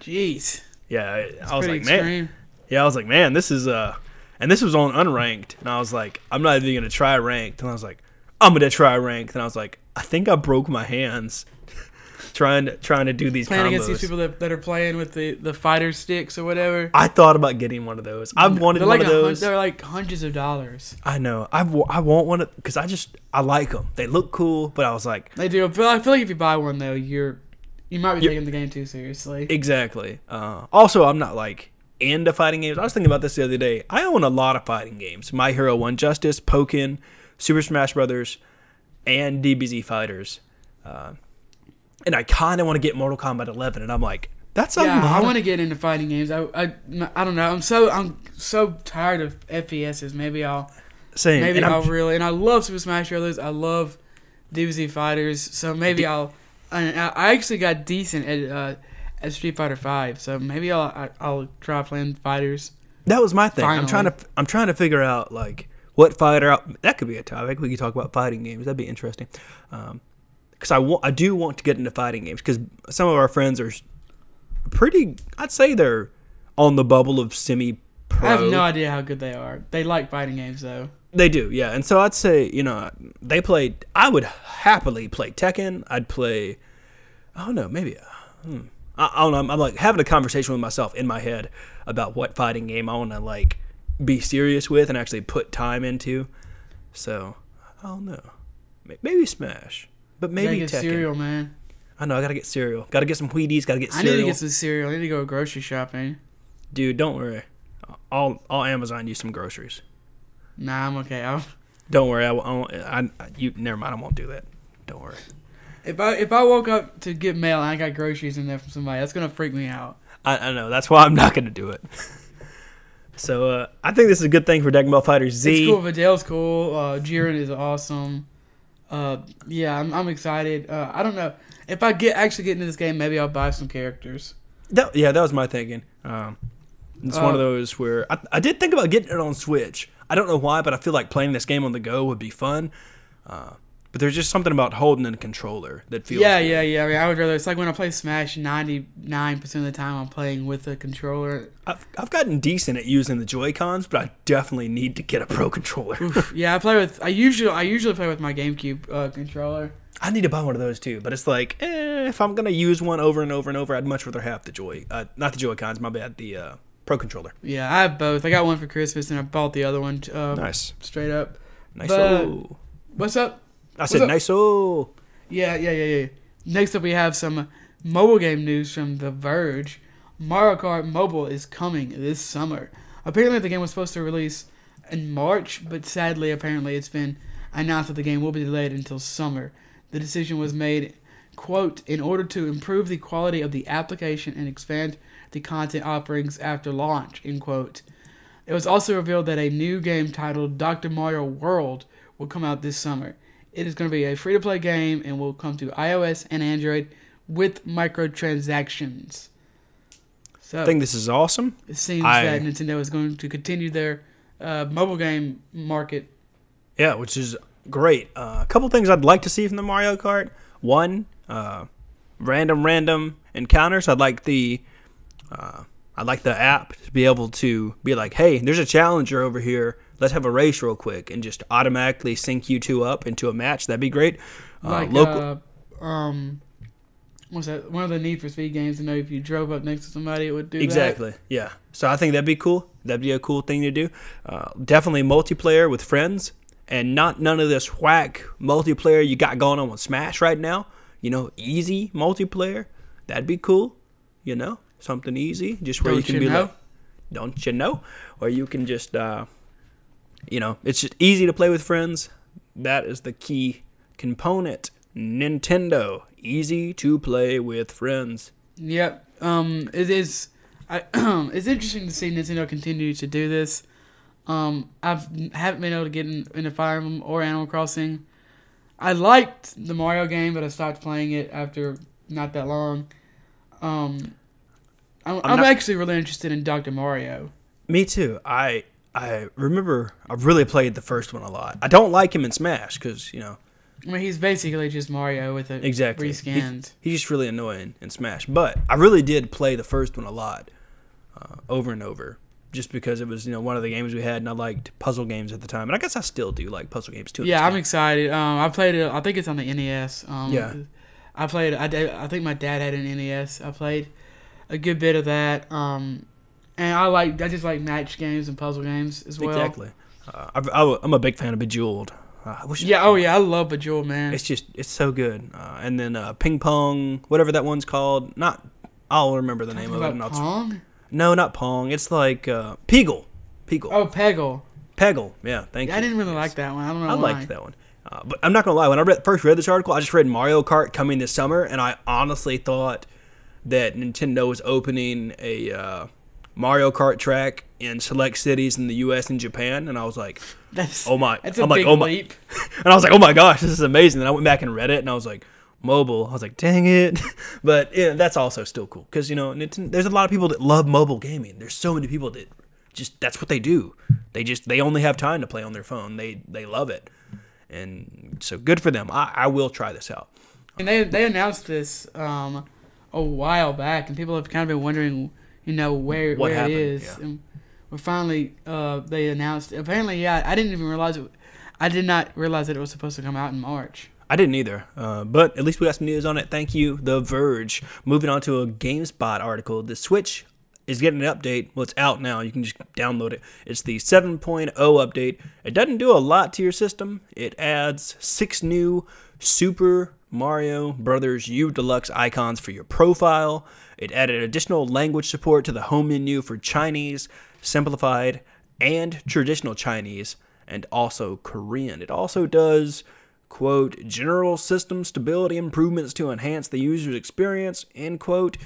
Jeez. Yeah, I was like, extreme. man. Yeah, I was like, man, this is and this was on unranked, and I was like, I'm not even gonna try ranked, and I was like, I'm gonna try ranked, and I was like, I think I broke my hands trying to do these playing combos. against these people that are playing with the fighter sticks or whatever. I thought about getting one of those. I've wanted one of those. They're like hundreds of dollars. I know. I want one because I like them. They look cool, but I was like, they do. But I feel like if you buy one though, you might be taking the game too seriously. Exactly. Also, I'm not like into fighting games. I was thinking about this the other day. I own a lot of fighting games: My Hero One Justice, Pokken, Super Smash Brothers, and DBZ Fighters. And I kind of want to get Mortal Kombat 11, and I'm like, that's a lot. I want to get into fighting games. I don't know. I'm so tired of FPSs. Maybe I'll really. And I love Super Smash Brothers. I love DBZ Fighters. So maybe I actually got decent at Street Fighter 5. So maybe I'll try playing fighters. That was my thing. Finally. I'm trying to figure out like what fighter. That could be a topic. We could talk about fighting games. That'd be interesting. Because I do want to get into fighting games, because some of our friends are pretty, I'd say they're on the bubble of semi-pro. I have no idea how good they are. They like fighting games, though. They do, yeah. And so I'd say, I would happily play Tekken. I'd play, I don't know, maybe, I don't know. I'm like having a conversation with myself in my head about what fighting game I want to like be serious with and actually put time into. So, I don't know. Maybe Smash. But maybe you gotta get Tekken. cereal, man. I know, I gotta get cereal. Gotta get some Wheaties, gotta get cereal. I need to get some cereal. I need to go grocery shopping. Dude, don't worry. I'll Amazon you some groceries. Nah, I'm okay. Don't worry. Never mind, I won't do that. Don't worry. If I woke up to get mail and I got groceries in there from somebody, that's gonna freak me out. I know. That's why I'm not gonna do it. So, I think this is a good thing for Dragon Ball FighterZ. It's cool. Videl's cool. Jiren is awesome. I'm excited. I don't know if I actually get into this game. Maybe I'll buy some characters. That was my thinking. It's one of those where I did think about getting it on Switch. I don't know why, but I feel like playing this game on the go would be fun. But there's just something about holding a controller that feels. Yeah. I mean, I would rather. It's like when I play Smash, 99% of the time I'm playing with a controller. I've gotten decent at using the Joy-Cons, but I definitely need to get a pro controller. Oof. Yeah, I usually play with my GameCube controller. I need to buy one of those too, but it's like, if I'm gonna use one over and over and over, I'd much rather have the not the Joy-Cons, my bad, the pro controller. Yeah, I have both. I got one for Christmas, and I bought the other one. Nice. Straight up. Nice. What's up? I said nice. Yeah. Next up, we have some mobile game news from The Verge. Mario Kart Mobile is coming this summer. Apparently, the game was supposed to release in March, but sadly, apparently, it's been announced that the game will be delayed until summer. The decision was made, quote, in order to improve the quality of the application and expand the content offerings after launch, end quote. It was also revealed that a new game titled Dr. Mario World will come out this summer. It is going to be a free-to-play game and will come to iOS and Android with microtransactions. So I think this is awesome. it seems that Nintendo is going to continue their mobile game market. Yeah, which is great. A couple things I'd like to see from the Mario Kart. One, random encounters. I'd like the app to be able to be like, hey, there's a challenger over here. Let's have a race real quick, and just automatically sync you two up into a match. That'd be great. What's that? One of the Need for Speed games. To know if you drove up next to somebody, it would do exactly. that. Yeah. So I think that'd be cool. That'd be a cool thing to do. Definitely multiplayer with friends, and none of this whack multiplayer you got going on with Smash right now. Easy multiplayer. That'd be cool. Something easy, just where you can be like, don't you know? Or you can just, it's just easy to play with friends. That is the key component. Nintendo, easy to play with friends. Yep. It is. It's interesting to see Nintendo continue to do this. I haven't been able to get into Fire Emblem or Animal Crossing. I liked the Mario game, but I stopped playing it after not that long. I'm actually really interested in Dr. Mario. Me too. I remember I really played the first one a lot. I don't like him in Smash because, I mean, he's basically just Mario with it exactly rescanned. He's just really annoying in Smash. But I really did play the first one a lot, over and over, just because it was one of the games we had, and I liked puzzle games at the time. And I guess I still do like puzzle games too. Yeah, I'm excited. I played it. I think it's on the NES. Yeah. I played. I think my dad had an NES. I played a good bit of that. And I just like match games and puzzle games as well. Exactly. I'm a big fan of Bejeweled. I love Bejeweled, man. It's so good. And then Ping Pong, whatever that one's called. I'll remember the name of it. Pong? No, not Pong. It's like Peggle. Oh, Peggle. Peggle. Yeah, thank you. I didn't really like that one. I don't know why. I liked that one. But I'm not going to lie. When I first read this article, I just read Mario Kart coming this summer, and I honestly thought that Nintendo was opening a Mario Kart track in select cities in the U.S. and Japan, and I was like, that's a big leap. And I was like, oh my gosh, this is amazing. And I went back and read it, and I was like, mobile. I was like, dang it. But that's also still cool because there's a lot of people that love mobile gaming. There's so many people that just that's what they do. They only have time to play on their phone. They love it, and so good for them. I will try this out. And they announced this a while back, and people have kind of been wondering, where it is. Yeah. And we're finally they announced. Apparently, yeah, I didn't even realize it. I did not realize that it was supposed to come out in March. I didn't either, but at least we got some news on it. Thank you, The Verge. Moving on to a GameSpot article. The Switch is getting an update. Well, it's out now. You can just download it. It's the 7.0 update. It doesn't do a lot to your system. It adds 6 new Super Mario Brothers U Deluxe icons for your profile. It added additional language support to the home menu for Chinese, simplified, and traditional Chinese, and also Korean. It also does, quote, general system stability improvements to enhance the user's experience, end quote.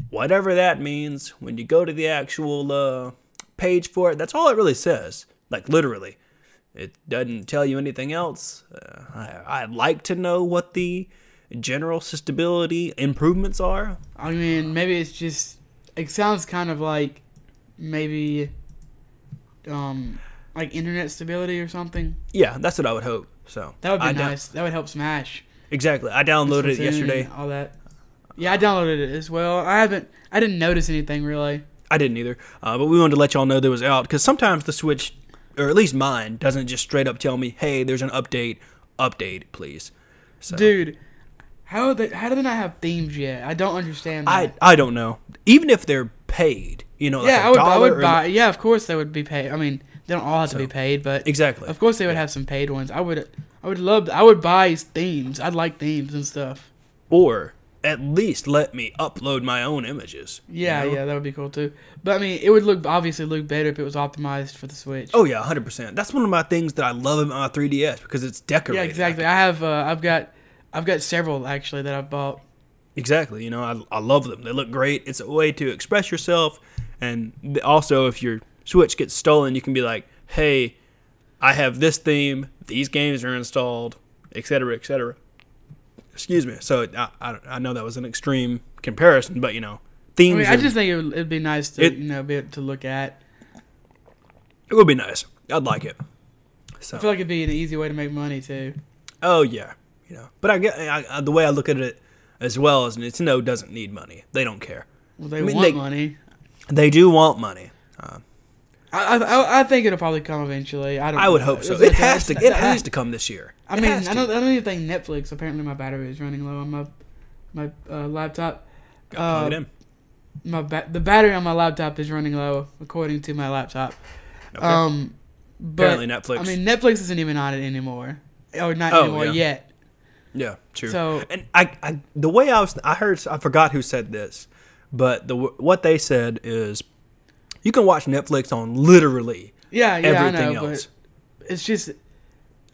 Whatever that means, when you go to the actual page for it, that's all it really says. Like, literally. It doesn't tell you anything else. I'd like to know what the general stability improvements are. I mean, maybe it's just... It sounds kind of like maybe... like internet stability or something. Yeah, that's what I would hope. So that would be nice. That would help Smash. Exactly. I downloaded it yesterday. All that. Yeah, I downloaded it as well. I didn't notice anything really. I didn't either. But we wanted to let y'all know that it was out because sometimes the Switch, or at least mine, doesn't just straight up tell me, "Hey, there's an update. Update, please." So. Dude, how do they not have themes yet? I don't understand that. I don't know. Even if they're paid, like yeah, I would buy. Yeah, of course they would be paid. I mean, they don't all have to be paid, but exactly. Of course they would have some paid ones. I would buy themes. I'd like themes and stuff. or at least let me upload my own images. Yeah, you know? yeah, that would be cool too. But I mean, it would obviously look better if it was optimized for the Switch. Oh yeah, 100%. That's one of my things that I love about my 3DS because it's decorated. Yeah, exactly. I've got several actually that I've bought. Exactly. I love them. They look great. It's a way to express yourself, and also if your Switch gets stolen, you can be like, hey, I have this theme. These games are installed, etc., etc. Excuse me. So I know that was an extreme comparison, but themes. I just think it'd be nice to be able to look at. It would be nice. I'd like it. So I feel like it'd be an easy way to make money too. Oh yeah, But I get the way I look at it as well as Nintendo doesn't need money. They don't care. Well, they want money. They do want money. I think it'll probably come eventually. I would hope so. It has to. It has to come this year. I don't even think Netflix. Apparently, my battery is running low on my laptop. Plug it in. The battery on my laptop is running low, according to my laptop. Okay. But apparently Netflix. I mean, Netflix isn't even on it anymore, or not anymore yet. Yeah, true. So, and the way I heard, I forgot who said this, but what they said is, you can watch Netflix on literally everything I know, else. But it's just,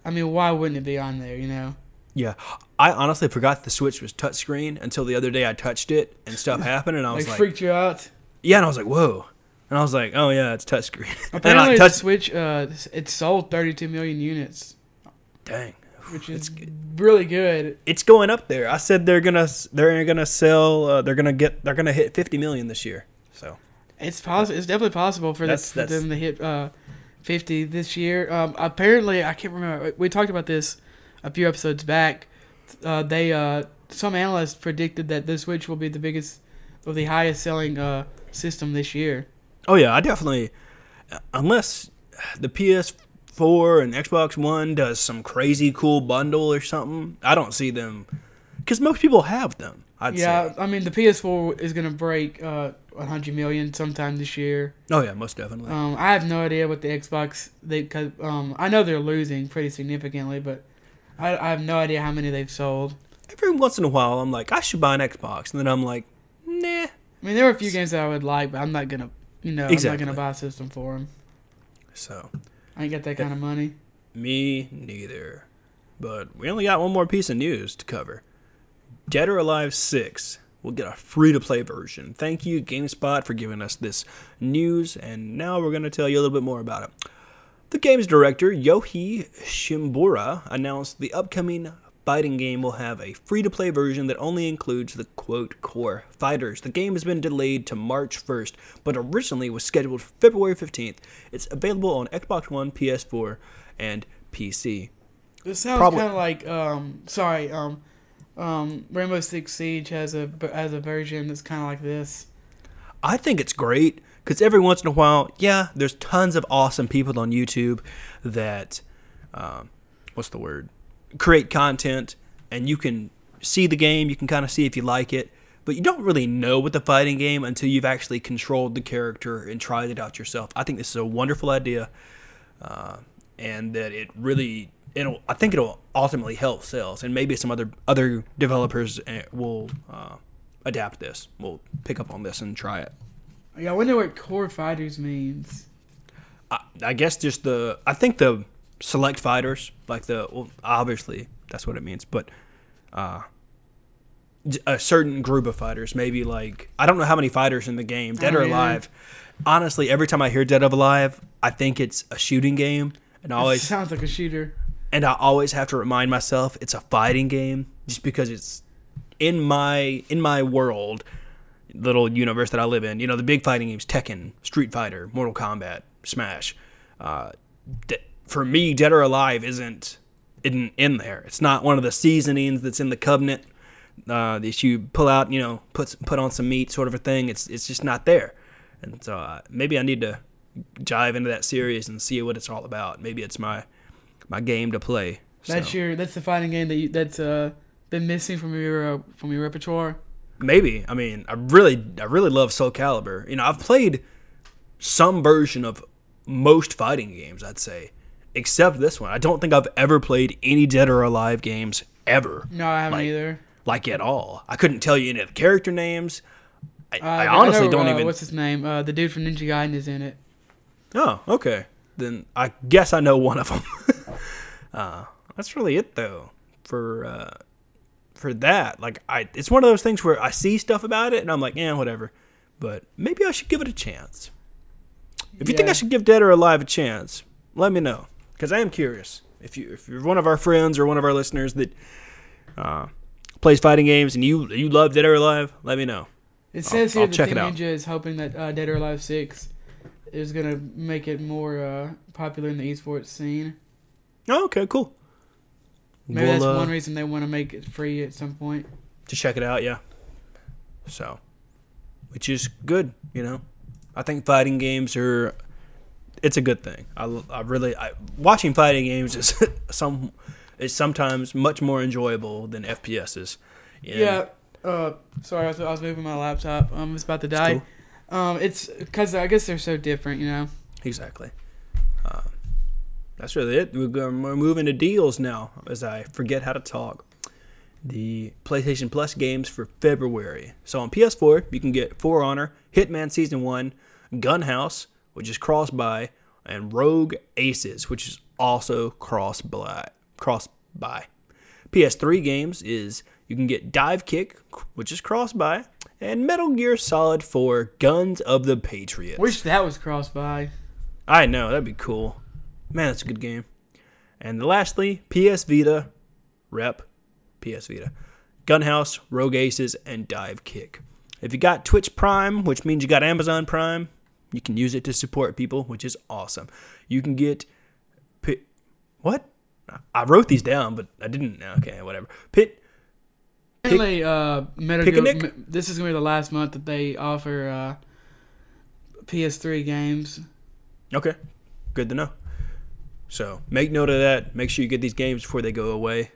I mean, why wouldn't it be on there? Yeah, I honestly forgot the Switch was touchscreen until the other day I touched it and stuff happened, and I was like, freaked you out. Yeah, and I was like, whoa. And I was like, oh yeah, it's touchscreen. Apparently the Switch, it sold 32 million units. Dang. Which is really good. It's going up there. I said they're gonna sell. They're gonna hit 50 million this year. So it's possible. It's definitely possible for them to hit 50 this year. Apparently, I can't remember. We talked about this a few episodes back. Some analysts predicted that the Switch will be the biggest or the highest selling system this year. Oh yeah, I definitely. Unless the PS4 and Xbox One does some crazy cool bundle or something, I don't see them, because most people have them. I'd say. I mean the PS4 is gonna break 100 million sometime this year. Oh yeah, most definitely. I have no idea what the Xbox cause I know they're losing pretty significantly, but I have no idea how many they've sold. Every once in a while, I'm like, I should buy an Xbox, and then I'm like, nah. I mean, there are a few games that I would like, but I'm not gonna, Exactly. I'm not gonna buy a system for them. So I ain't got that kind of money. Me neither. But we only got one more piece of news to cover. Dead or Alive 6 will get a free-to-play version. Thank you, GameSpot, for giving us this news, and now we're going to tell you a little bit more about it. The game's director, Yohei Shimbura, announced the upcoming fighting game will have a free-to-play version that only includes the, quote, core fighters. The game has been delayed to March 1st, but originally was scheduled for February 15th. It's available on Xbox One, PS4, and PC. This sounds kind of like, Rainbow Six Siege has a version that's kind of like this. I think it's great, because every once in a while, there's tons of awesome people on YouTube that, create content, and you can see the game, you can kind of see if you like it, but you don't really know with the fighting game until you've actually controlled the character and tried it out yourself. I think this is a wonderful idea, and that I think it'll ultimately help sales, and maybe some other developers will adapt this, will pick up on this and try it. Yeah, I wonder what core fighters means. I guess I think the select fighters, like obviously that's what it means, but a certain group of fighters, maybe like, I don't know how many fighters in the game, Dead or Alive. Honestly, every time I hear Dead or Alive, I think it's a shooting game, and It sounds like a shooter. And I always have to remind myself it's a fighting game, just because it's in my world, little universe that I live in. The big fighting games: Tekken, Street Fighter, Mortal Kombat, Smash. For me, Dead or Alive isn't in there. It's not one of the seasonings that's in the Covenant that you pull out, put on some meat, sort of a thing. It's just not there. And so maybe I need to dive into that series and see what it's all about. Maybe it's my game to play. That's the fighting game that's been missing from your repertoire. Maybe. I mean, I really love Soul Calibur. I've played some version of most fighting games, I'd say, except this one. I don't think I've ever played any Dead or Alive games ever. No, I haven't either. like at all. I couldn't tell you any of the character names. I honestly honestly don't even. What's his name? The dude from Ninja Gaiden is in it. Oh, okay. Then I guess I know one of them. That's really it though for that. Like it's one of those things where I see stuff about it and I'm like, yeah, whatever. But maybe I should give it a chance. If you think I should give Dead or Alive a chance, let me know, because I am curious. If you're one of our friends or one of our listeners that plays fighting games and you love Dead or Alive, let me know. It says here I'll that check Team it out. Ninja is hoping that Dead or Alive 6 is going to make it more popular in the esports scene. Oh, okay, cool. Maybe that's one reason they want to make it free at some point. To check it out, yeah. So, which is good, you know. I think fighting games it's a good thing. Watching fighting games is sometimes much more enjoyable than FPSs. Yeah. Sorry, I was moving my laptop. It's about to die. Cool. It's because I guess they're so different, you know. Exactly. That's really it. We're moving to deals now, as I forget how to talk. The PlayStation Plus games for February. So on PS4, you can get For Honor, Hitman Season 1, Gunhouse, which is cross-buy, and Rogue Aces, which is also cross-buy. PS3 games is you can get Divekick, which is cross-buy, and Metal Gear Solid 4 Guns of the Patriots. Wish that was cross-buy. I know, that'd be cool. Man, that's a good game. And lastly, PS Vita, Gunhouse, Rogue Aces, and Divekick. If you got Twitch Prime, which means you got Amazon Prime, you can use it to support people, which is awesome. You can get... What? I wrote these down, but I didn't. Okay, whatever. Apparently, Pikuniku? this is going to be the last month that they offer PS3 games. Okay, good to know. So make note of that. Make sure you get these games before they go away.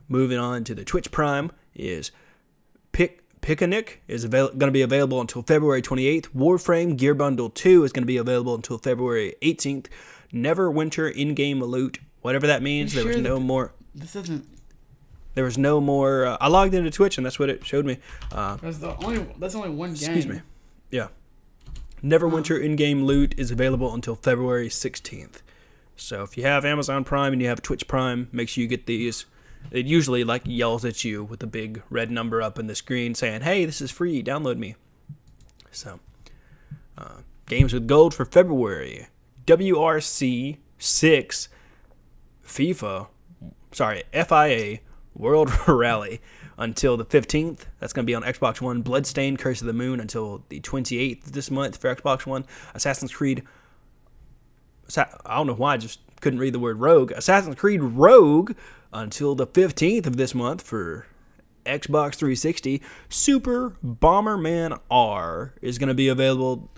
Moving on to the Twitch Prime is Pikuniku is going to be available until February 28th. Warframe Gear Bundle 2 is going to be available until February 18th. Neverwinter in-game loot, whatever that means. There was no more. This isn't. There was no more. I logged into Twitch and that's what it showed me. That's only one game. Excuse me. Yeah. Neverwinter in-game loot is available until February 16th. So if you have Amazon Prime and you have Twitch Prime, make sure you get these. It usually yells at you with a big red number up in the screen saying, "Hey, this is free. Download me." So, games with gold for February: WRC 6, FIA World Rally until the 15th. That's going to be on Xbox One. Bloodstained Curse of the Moon until the 28th this month for Xbox One. Assassin's Creed. I don't know why I just couldn't read the word Rogue. Assassin's Creed Rogue until the 15th of this month for Xbox 360. Super Bomberman R is going to be available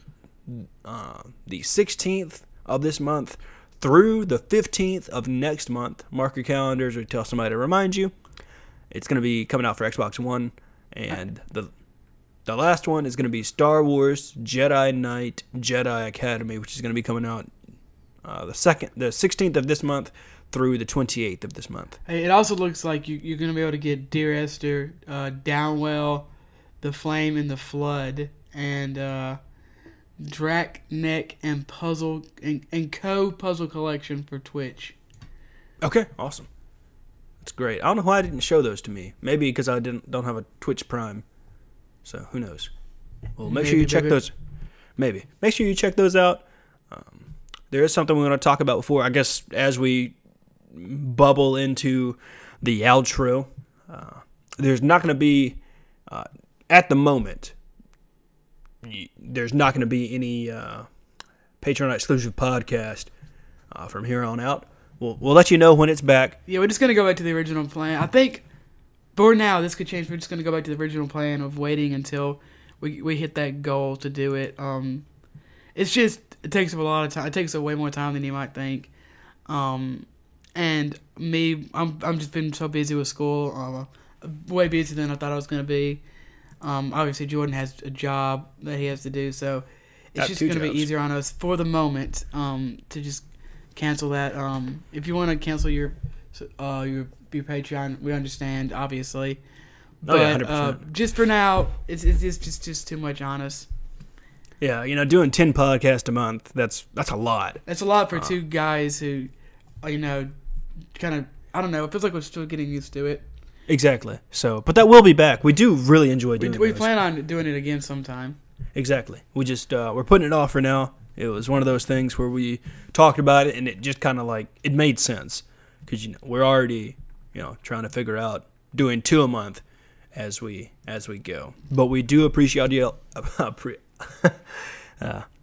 the 16th of this month through the 15th of next month. Mark your calendars or tell somebody to remind you. It's going to be coming out for Xbox One. And the last one is going to be Star Wars Jedi Knight Jedi Academy, which is going to be coming out the 16th of this month through the 28th of this month. Hey, it also looks like you're going to be able to get Dear Esther, Downwell, The Flame and the Flood, and Drac, Neck, and Puzzle and Co. Puzzle Collection for Twitch. Okay, awesome. That's great. I don't know why I didn't show those to me. Maybe because I don't have a Twitch Prime. So who knows? Well, make sure you check those. Maybe make sure you check those out. There is something we're going to talk about before, I guess, as we bubble into the outro. There's not going to be, at the moment, there's not going to be any Patreon exclusive podcast from here on out. We'll let you know when it's back. Yeah, we're just going to go back to the original plan. I think, for now, this could change. We're just going to go back to the original plan of waiting until we hit that goal to do it. It's just, it takes up a lot of time. It takes up way more time than you might think. And me, I'm just been so busy with school. Way busier than I thought I was going to be. Obviously, Jordan has a job that he has to do, so it's just going to be easier on us for the moment to just cancel that. If you want to cancel your your Patreon, we understand, obviously. Oh, yeah, But 100%. just for now, it's just too much on us. Yeah, doing 10 podcasts a month, that's a lot. It's a lot for two guys who, kind of, I don't know, it feels like we're still getting used to it. Exactly. So, but that will be back. We do really enjoy doing We those. plan on doing it again sometime. Exactly. We just, we're putting it off for now. It was one of those things where we talked about it and it just kind of like, it made sense. Because, we're already, trying to figure out doing 2 a month as we go. But we do appreciate y'all.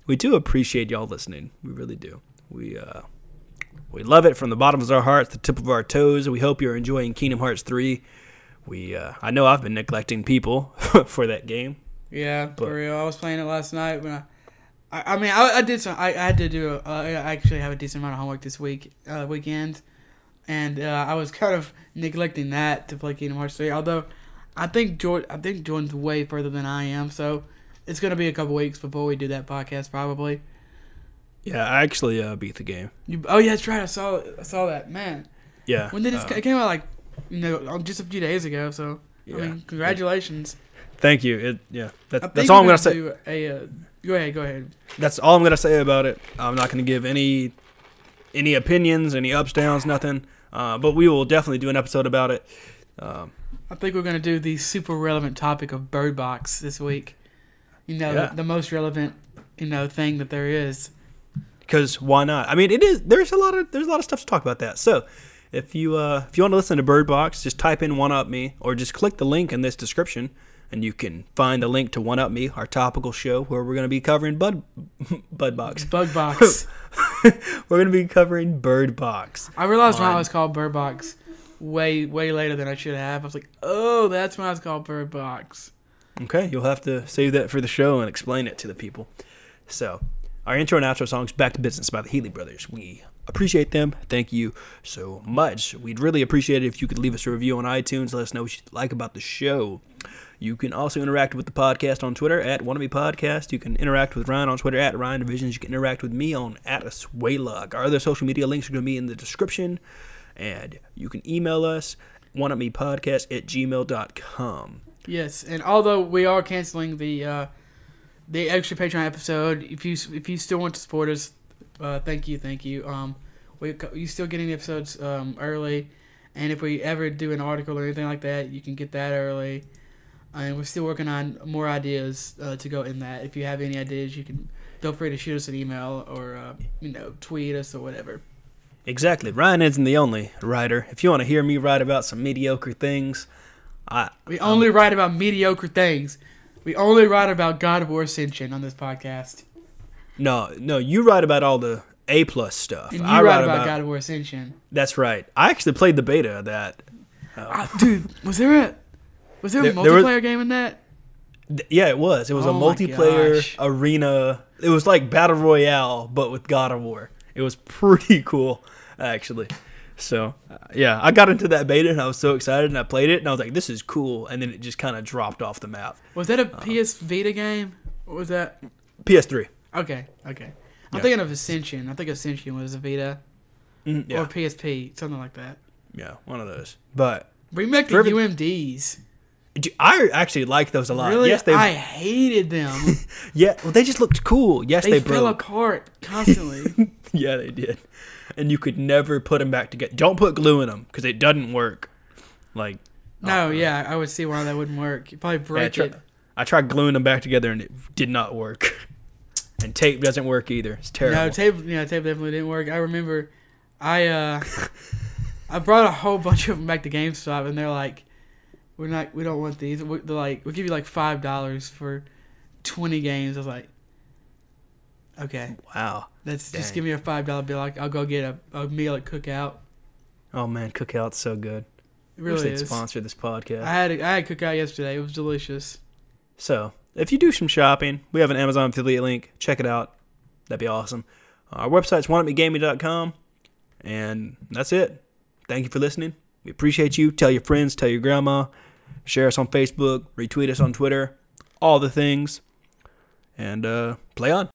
We do appreciate y'all listening. We really do. We love it from the bottom of our hearts, the tip of our toes. We hope you're enjoying Kingdom Hearts 3. I know I've been neglecting people for that game. Yeah, for real. I was playing it last night when I did some. I had to do. I actually have a decent amount of homework this weekend, and I was kind of neglecting that to play Kingdom Hearts 3. Although I think Jordan's way further than I am, so it's gonna be a couple weeks before we do that podcast probably. Yeah, I actually beat the game. Oh yeah, that's right. I saw that, man. Yeah. When did it came out? Like, just a few days ago. So Yeah. I mean, congratulations. Thank you. That's all all I'm gonna say. Go ahead. That's all I'm gonna say about it. I'm not gonna give any opinions, any ups, downs, nothing. But we will definitely do an episode about it. I think we're gonna do the super relevant topic of Bird Box this week. The most relevant thing that there is. Because why not? I mean, it is. There's a lot of stuff to talk about that. So, if you want to listen to Bird Box, just type in One Up Me, or just click the link in this description, and you can find the link to One Up Me, our topical show where we're going to be covering Bug Box. We're going to be covering Bird Box. I realized when I was called Bird Box way later than I should have. I was like, oh, that's when I was called Bird Box. Okay, you'll have to save that for the show and explain it to the people. So, our intro and outro songs, Back to Business by the Healy Brothers. We appreciate them. Thank you so much. We'd really appreciate it if you could leave us a review on iTunes. Let us know what you like about the show. You can also interact with the podcast on Twitter at Wannabe Podcast. You can interact with Ryan on Twitter at Ryan Divisions. You can interact with me on @Aswaylug. Our other social media links are going to be in the description. And you can email us, wanupmepodcast@gmail.com. Yes, and although we are canceling the extra Patreon episode, if you still want to support us, thank you. You still getting the episodes early, and if we ever do an article or anything like that, you can get that early. And we're still working on more ideas to go in that. If you have any ideas, you can feel free to shoot us an email or tweet us or whatever. Exactly. Ryan isn't the only writer. If you want to hear me write about some mediocre things, we only write about mediocre things. We only write about God of War Ascension on this podcast. No, you write about all the A+ stuff. And you write about God of War Ascension. That's right. I actually played the beta of that. Dude, was there a multiplayer game in that? Yeah, it was. It was a multiplayer arena. It was like Battle Royale, but with God of War. It was pretty cool, actually. So, yeah, I got into that beta, and I was so excited, and I played it, and I was like, this is cool, and then it just kind of dropped off the map. Was that a PS Vita game? What was that? PS3. Okay. I'm thinking of Ascension. I think Ascension was a Vita. Yeah. Or PSP, something like that. Yeah, one of those. But remake the UMDs. I actually like those a lot. Really? Yes, I hated them. Yeah, well, they just looked cool. Yes, they broke. They fell apart constantly. Yeah, they did. And you could never put them back together. Don't put glue in them because it doesn't work. I would see why that wouldn't work. You probably break it. I tried gluing them back together and it did not work. And tape doesn't work either. It's terrible. No, tape definitely didn't work. I remember I brought a whole bunch of them back to GameStop and they're like, we don't want these. They're like, we'll give you like $5 for 20 games. I was like, okay. Wow. Just give me a $5 bill. I'll go get a meal at Cookout. Oh man, Cookout's so good. It really is. Sponsor this podcast. I had Cookout yesterday. It was delicious. So, if you do some shopping, we have an Amazon affiliate link. Check it out. That'd be awesome. Our website's oneupmegaming.com. And that's it. Thank you for listening. We appreciate you. Tell your friends, tell your grandma. Share us on Facebook. Retweet us on Twitter. All the things. And play on.